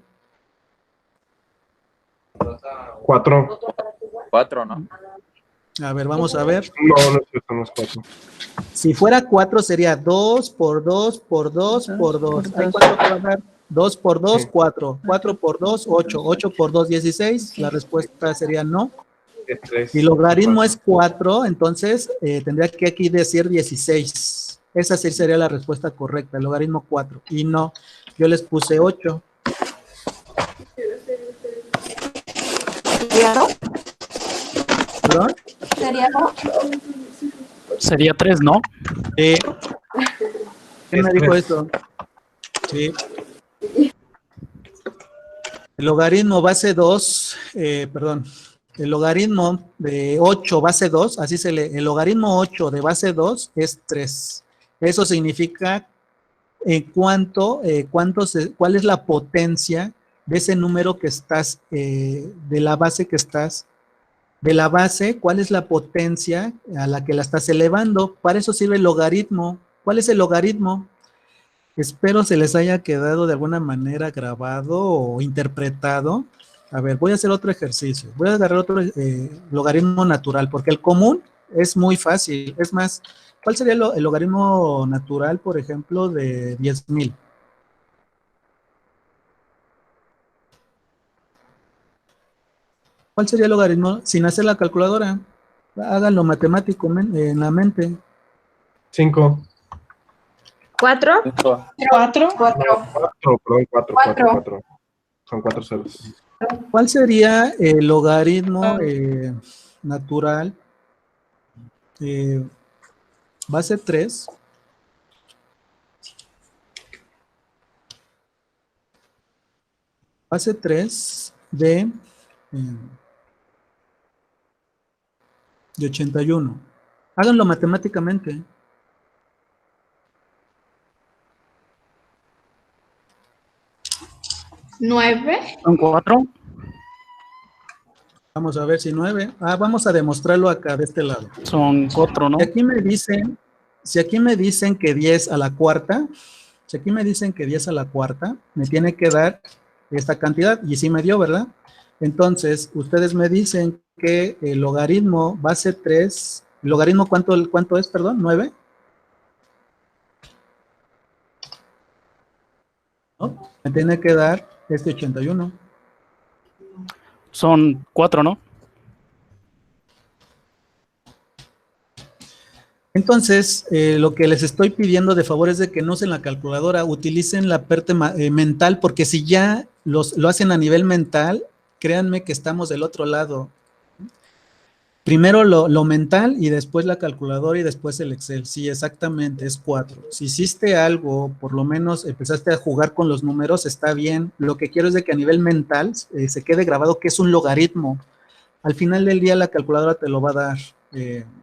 4. 4, ¿no? A ver, vamos a ver. No es cierto, no es 4. Si fuera 4 sería 2 por 2 por 2 por 2. ¿Hay cuánto te va a dar? 2 por 2, 4. 4 por 2, 8. 8 por 2, 16. La respuesta sería no. Es 3. Si el logaritmo es 4, entonces tendría que aquí decir 16. Esa sí sería la respuesta correcta, el logaritmo 4. Y no, yo les puse 8. ¿Sería 2? ¿Perdón? ¿Sería 2? Sería 3, ¿no? ¿Quién me Es dijo tres. eso? Sí. El logaritmo base 2, perdón, el logaritmo de 8 base 2, el logaritmo 8 de base 2 es 3. Eso significa cuál es la potencia de ese número que estás, de la base que estás, de la base, cuál es la potencia a la que la estás elevando. Para eso sirve el logaritmo. ¿Cuál es el logaritmo? Espero se les haya quedado de alguna manera grabado o interpretado. A ver, voy a hacer otro ejercicio. Voy a agarrar otro logaritmo natural, porque el común es muy fácil. Es más, ¿cuál sería el logaritmo natural, por ejemplo, de 10,000? ¿Cuál sería el logaritmo sin hacer la calculadora? Háganlo matemático en la mente. 5. 4. 5. 4. 4. Son 4 ceros. ¿Cuál sería el logaritmo natural base 3? Base 3 de 81. Háganlo matemáticamente. ¿9? Son 4. Vamos a ver si 9. Vamos a demostrarlo acá de este lado. Son 4, ¿no? Si aquí me dicen que 10 a la cuarta, me tiene que dar esta cantidad, y sí me dio, ¿verdad? Entonces, ustedes me dicen que el logaritmo base 3, ¿el logaritmo cuánto es, perdón? ¿9? ¿No? Me tiene que dar este 81. Son 4, ¿no? Entonces, lo que les estoy pidiendo de favor es de que no usen la calculadora, utilicen la parte mental, porque si ya lo hacen a nivel mental, créanme que estamos del otro lado. Primero lo mental y después la calculadora y después el Excel. Sí, exactamente, es 4. Si hiciste algo, por lo menos empezaste a jugar con los números, está bien. Lo que quiero es de que a nivel mental se quede grabado que es un logaritmo. Al final del día la calculadora te lo va a dar.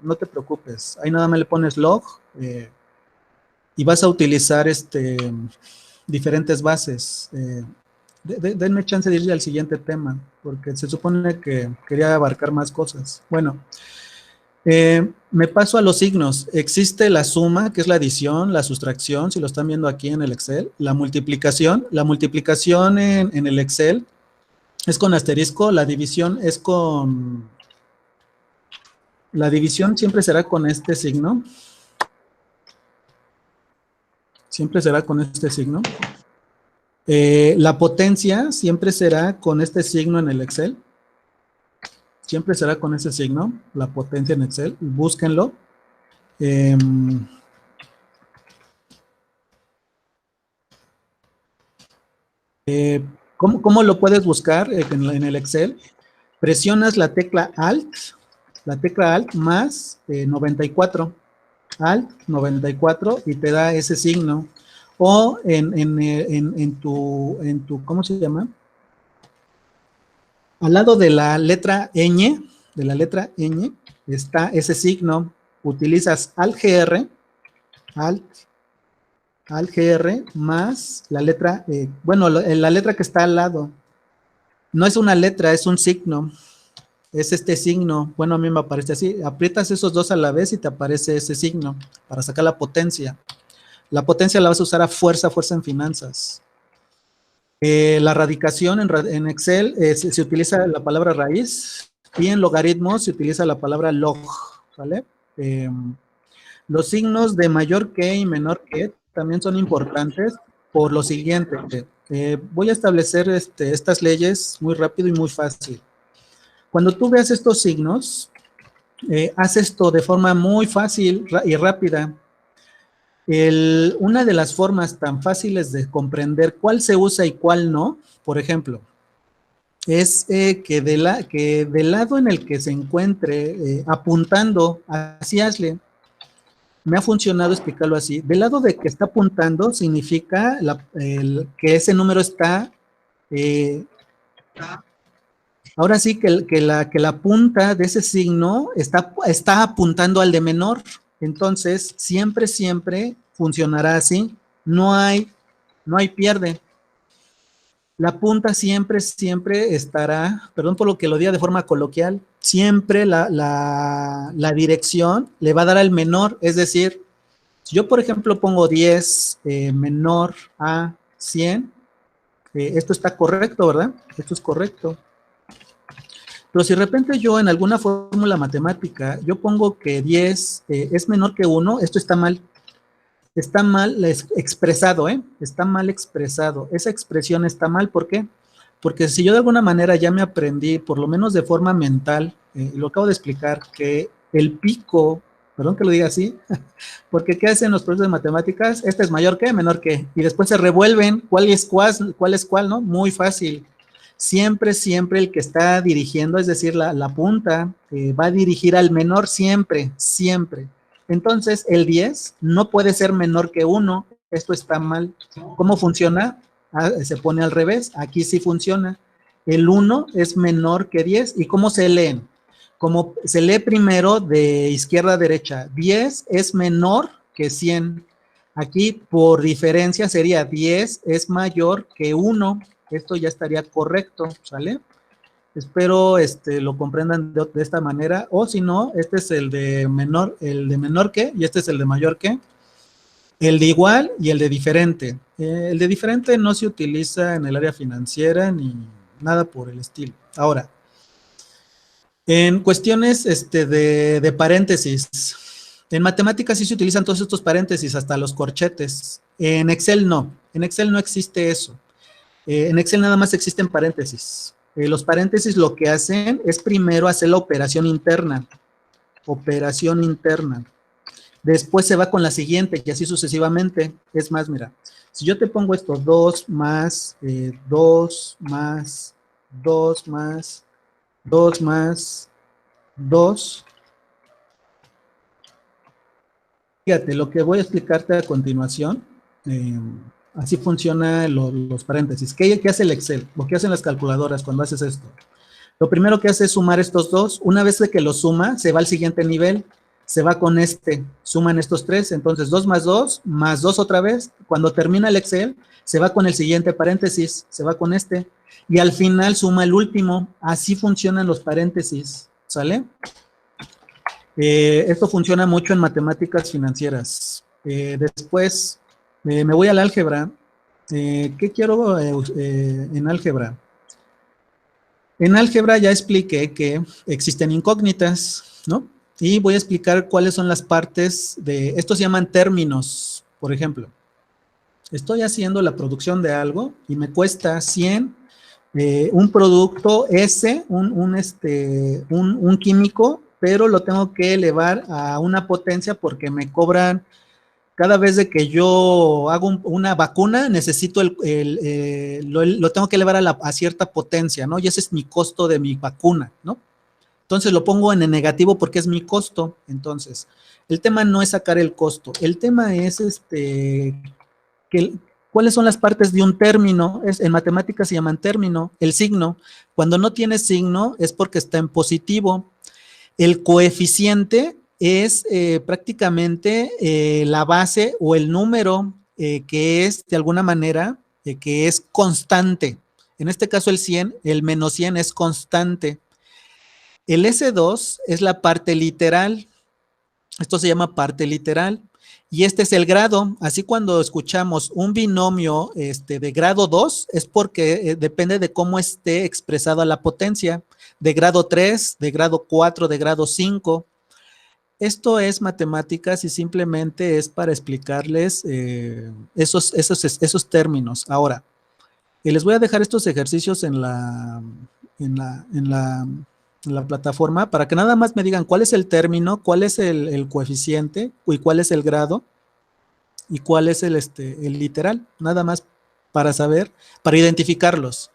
No te preocupes. Ahí nada más le pones log y vas a utilizar diferentes bases. Denme chance de ir al siguiente tema, porque se supone que quería abarcar más cosas. Bueno, me paso a los signos. Existe la suma, que es la adición, la sustracción, si lo están viendo aquí en el Excel, la multiplicación. La multiplicación en el Excel es con asterisco, la división es con... La división siempre será con este signo. Siempre será con este signo. La potencia siempre será con este signo en el Excel. Siempre será con ese signo, la potencia en Excel. Búsquenlo. ¿Cómo lo puedes buscar en el Excel? Presionas la tecla Alt más 94. Alt 94 y te da ese signo. O en tu, ¿cómo se llama? Al lado de la letra ñ, está ese signo. Utilizas Alt GR más la letra, la letra que está al lado. No es una letra, es un signo. Es este signo. Bueno, a mí me aparece así. Aprietas esos dos a la vez y te aparece ese signo para sacar la potencia. La potencia la vas a usar a fuerza en finanzas. La radicación en Excel se utiliza la palabra raíz y en logaritmos se utiliza la palabra log, ¿vale? Los signos de mayor que y menor que también son importantes por lo siguiente. Voy a establecer estas leyes muy rápido y muy fácil. Cuando tú veas estos signos, haz esto de forma muy fácil y rápida. Una de las formas tan fáciles de comprender cuál se usa y cuál no, por ejemplo, es que del lado en el que se encuentre apuntando, así hazle, me ha funcionado explicarlo así, del lado de que está apuntando significa que ese número está, ahora sí que la punta de ese signo está apuntando al de menor, entonces siempre funcionará así, no hay pierde. La punta siempre estará, perdón por lo que lo diga de forma coloquial, siempre la dirección le va a dar al menor, es decir, si yo por ejemplo pongo 10 menor a 100, esto está correcto, ¿verdad? Esto es correcto. Pero si de repente yo en alguna fórmula matemática, yo pongo que 10 es menor que 1, esto está mal. Está mal expresado, está mal expresado. Esa expresión está mal, ¿por qué? Porque si yo de alguna manera ya me aprendí, por lo menos de forma mental, lo acabo de explicar, que el pico, perdón que lo diga así, porque ¿qué hacen los profesores de matemáticas? Este es mayor que, menor que, y después se revuelven, ¿cuál es cuál, no? Muy fácil. Siempre el que está dirigiendo, es decir, la punta, va a dirigir al menor siempre. Entonces, el 10 no puede ser menor que 1, esto está mal. ¿Cómo funciona? Se pone al revés, aquí sí funciona. El 1 es menor que 10, ¿y cómo se leen? Como se lee primero de izquierda a derecha, 10 es menor que 100. Aquí, por diferencia, sería 10 es mayor que 1, esto ya estaría correcto, ¿sale? Espero lo comprendan de esta manera, o si no, este es el de menor que, y este es el de mayor que, el de igual y el de diferente. El de diferente no se utiliza en el área financiera ni nada por el estilo. Ahora, en cuestiones de paréntesis, en matemáticas sí se utilizan todos estos paréntesis, hasta los corchetes. En Excel no existe eso. En Excel nada más existen paréntesis. Los paréntesis lo que hacen es primero hacer la operación interna. Después se va con la siguiente y así sucesivamente. Es más, mira, si yo te pongo esto, 2 más, 2 más, 2 más, 2 más, 2. Fíjate, lo que voy a explicarte a continuación, así funcionan los paréntesis. ¿Qué hace el Excel? Lo que hacen las calculadoras cuando haces esto. Lo primero que hace es sumar estos dos. Una vez que lo suma, se va al siguiente nivel. Se va con suman estos 3. Entonces, 2 más 2, más 2 otra vez. Cuando termina el Excel, se va con el siguiente paréntesis. Se va con y al final suma el último. Así funcionan los paréntesis. ¿Sale? Esto funciona mucho en matemáticas financieras. Después... me voy al álgebra. ¿Qué quiero en álgebra? En álgebra ya expliqué que existen incógnitas, ¿no? Y voy a explicar cuáles son las partes de... Estos se llaman términos, por ejemplo. Estoy haciendo la producción de algo y me cuesta 100, un producto S, un químico, pero lo tengo que elevar a una potencia porque me cobran... Cada vez de que yo hago una vacuna, necesito lo tengo que elevar a cierta potencia, ¿no? Y ese es mi costo de mi vacuna, ¿no? Entonces lo pongo en el negativo porque es mi costo. Entonces, el tema no es sacar el costo. El tema es cuáles son las partes de un término. En matemáticas se llaman término. El signo. Cuando no tiene signo es porque está en positivo. El coeficiente es prácticamente la base o el número que es de alguna manera que es constante. En este caso el 100, el menos 100 es constante. El S2 es la parte literal. Esto se llama parte literal. Y este es el grado. Así cuando escuchamos un binomio de grado 2 es porque depende de cómo esté expresada la potencia. De grado 3, de grado 4, de grado 5. Esto es matemáticas y simplemente es para explicarles esos términos. Ahora, les voy a dejar estos ejercicios en la plataforma para que nada más me digan cuál es el término, cuál es el coeficiente y cuál es el grado y cuál es el literal. Nada más para saber, para identificarlos.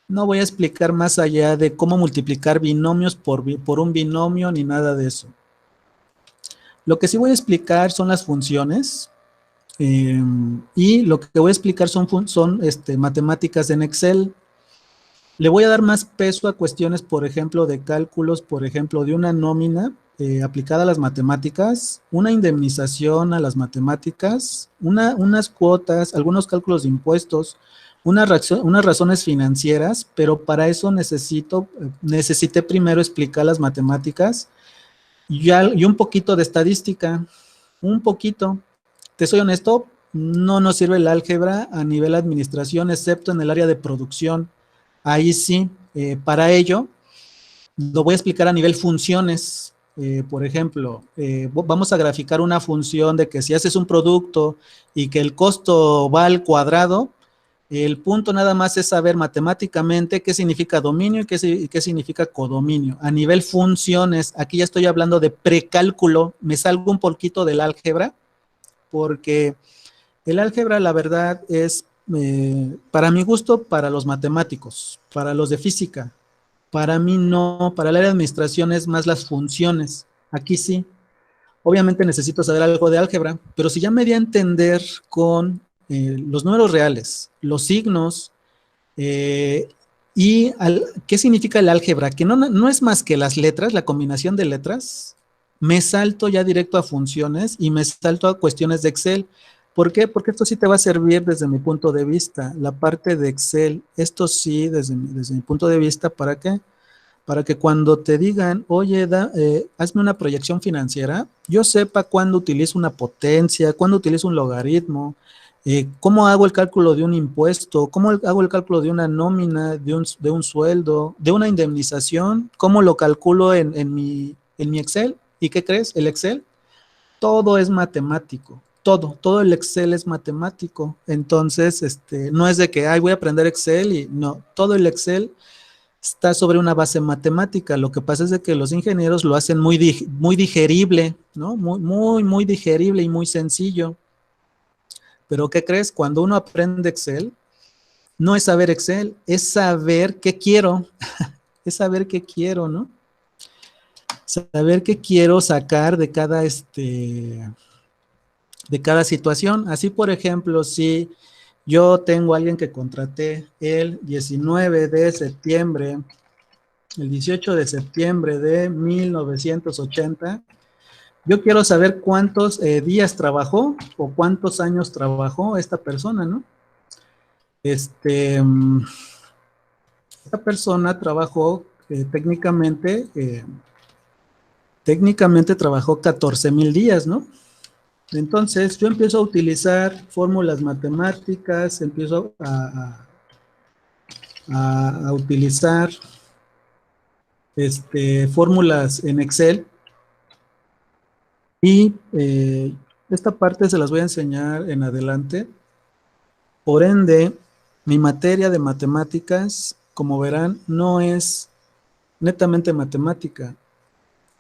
No voy a explicar más allá de cómo multiplicar binomios por un binomio ni nada de eso. Lo que sí voy a explicar son las funciones y lo que voy a explicar son matemáticas en Excel. Le voy a dar más peso a cuestiones, por ejemplo, de cálculos, por ejemplo, de una nómina aplicada a las matemáticas, una indemnización a las matemáticas, unas cuotas, algunos cálculos de impuestos, unas razones financieras, pero para eso necesité primero explicar las matemáticas y un poquito de estadística, un poquito. Te soy honesto, no nos sirve el álgebra a nivel administración, excepto en el área de producción. Ahí sí, para ello, lo voy a explicar a nivel funciones. Por ejemplo, vamos a graficar una función de que si haces un producto y que el costo va al cuadrado, el punto nada más es saber matemáticamente qué significa dominio y qué significa codominio. A nivel funciones, aquí ya estoy hablando de precálculo, me salgo un poquito del álgebra, porque el álgebra, la verdad, es, para mi gusto, para los matemáticos, para los de física. Para mí no, para el área de administración es más las funciones. Aquí sí. Obviamente necesito saber algo de álgebra, pero si ya me di a entender con los números reales, los signos, ¿qué significa el álgebra? Que no es más que las letras, la combinación de letras. Me salto ya directo a funciones y me salto a cuestiones de Excel. ¿Por qué? Porque esto sí te va a servir desde mi punto de vista, la parte de Excel. Esto sí, desde mi punto de vista, ¿para qué? Para que cuando te digan, oye, hazme una proyección financiera, yo sepa cuándo utilizo una potencia, cuándo utilizo un logaritmo, cómo hago el cálculo de un impuesto, cómo hago el cálculo de una nómina, de un sueldo, de una indemnización, cómo lo calculo en mi Excel. ¿Y qué crees? El Excel, todo es matemático. Todo el Excel es matemático. Entonces, no es de que, voy a aprender Excel y no, todo el Excel está sobre una base matemática. Lo que pasa es de que los ingenieros lo hacen muy digerible, ¿no? Muy digerible y muy sencillo. Pero ¿qué crees? Cuando uno aprende Excel, no es saber Excel, es saber qué quiero, es saber qué quiero, ¿no? Saber qué quiero sacar de cada situación. Así, por ejemplo, si yo tengo a alguien que contraté el 19 de septiembre, el 18 de septiembre de 1980, yo quiero saber cuántos días trabajó o cuántos años trabajó esta persona, ¿no? Esta persona trabajó técnicamente trabajó 14,000 días, ¿no? Entonces, yo empiezo a utilizar fórmulas matemáticas, empiezo a utilizar fórmulas en Excel y esta parte se las voy a enseñar en adelante. Por ende, mi materia de matemáticas, como verán, no es netamente matemática,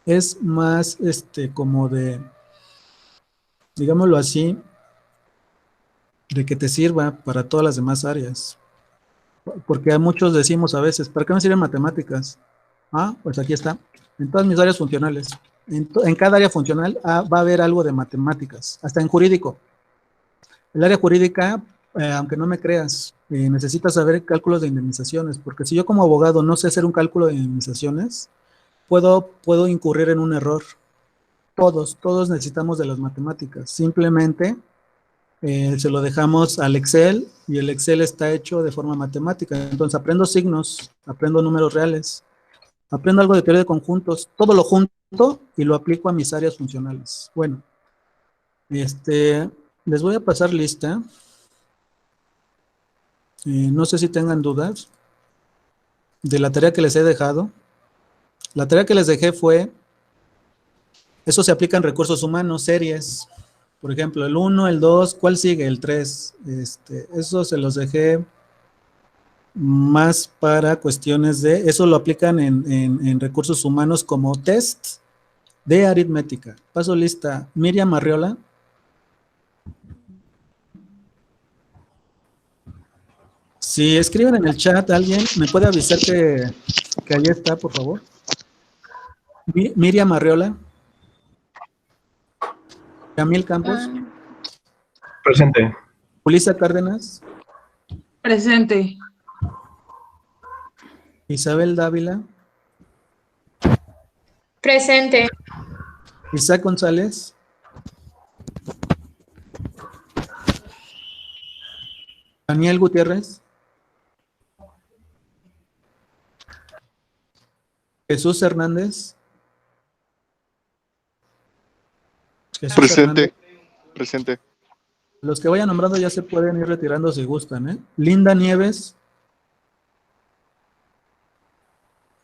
es más como de, digámoslo así, de que te sirva para todas las demás áreas. Porque a muchos decimos a veces, ¿para qué me sirven matemáticas? Pues aquí está, en todas mis áreas funcionales. En cada área funcional va a haber algo de matemáticas, hasta en jurídico. El área jurídica, aunque no me creas, necesitas saber cálculos de indemnizaciones, porque si yo como abogado no sé hacer un cálculo de indemnizaciones, puedo incurrir en un error. Todos necesitamos de las matemáticas. Simplemente se lo dejamos al Excel y el Excel está hecho de forma matemática. Entonces aprendo signos, aprendo números reales, aprendo algo de teoría de conjuntos, todo lo junto y lo aplico a mis áreas funcionales. Bueno, les voy a pasar lista. No sé si tengan dudas de la tarea que les he dejado. La tarea que les dejé fue, eso se aplica en recursos humanos, series. Por ejemplo, el 1, el 2, ¿cuál sigue? El 3. Eso se los dejé más para cuestiones de, eso lo aplican en recursos humanos como test de aritmética. Paso lista, Miriam Arriola. Si escriben en el chat alguien, ¿me puede avisar que ahí está, por favor? Miriam Arreola. Camil Campos. Presente. Ulisa Cárdenas. Presente. Isabel Dávila. Presente. Isaac González. Daniel Gutiérrez. Jesús Hernández. Jesús Presente. Hernández. Presente. Los que vayan nombrando ya se pueden ir retirando si gustan, ¿eh? Linda Nieves.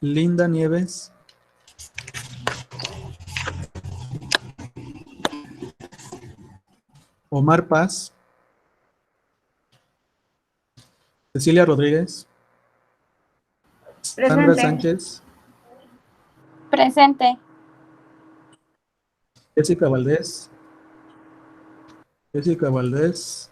Linda Nieves. Omar Paz. Cecilia Rodríguez. Sandra Presente. Sánchez. Presente. Jessica Valdés. Jessica Valdés.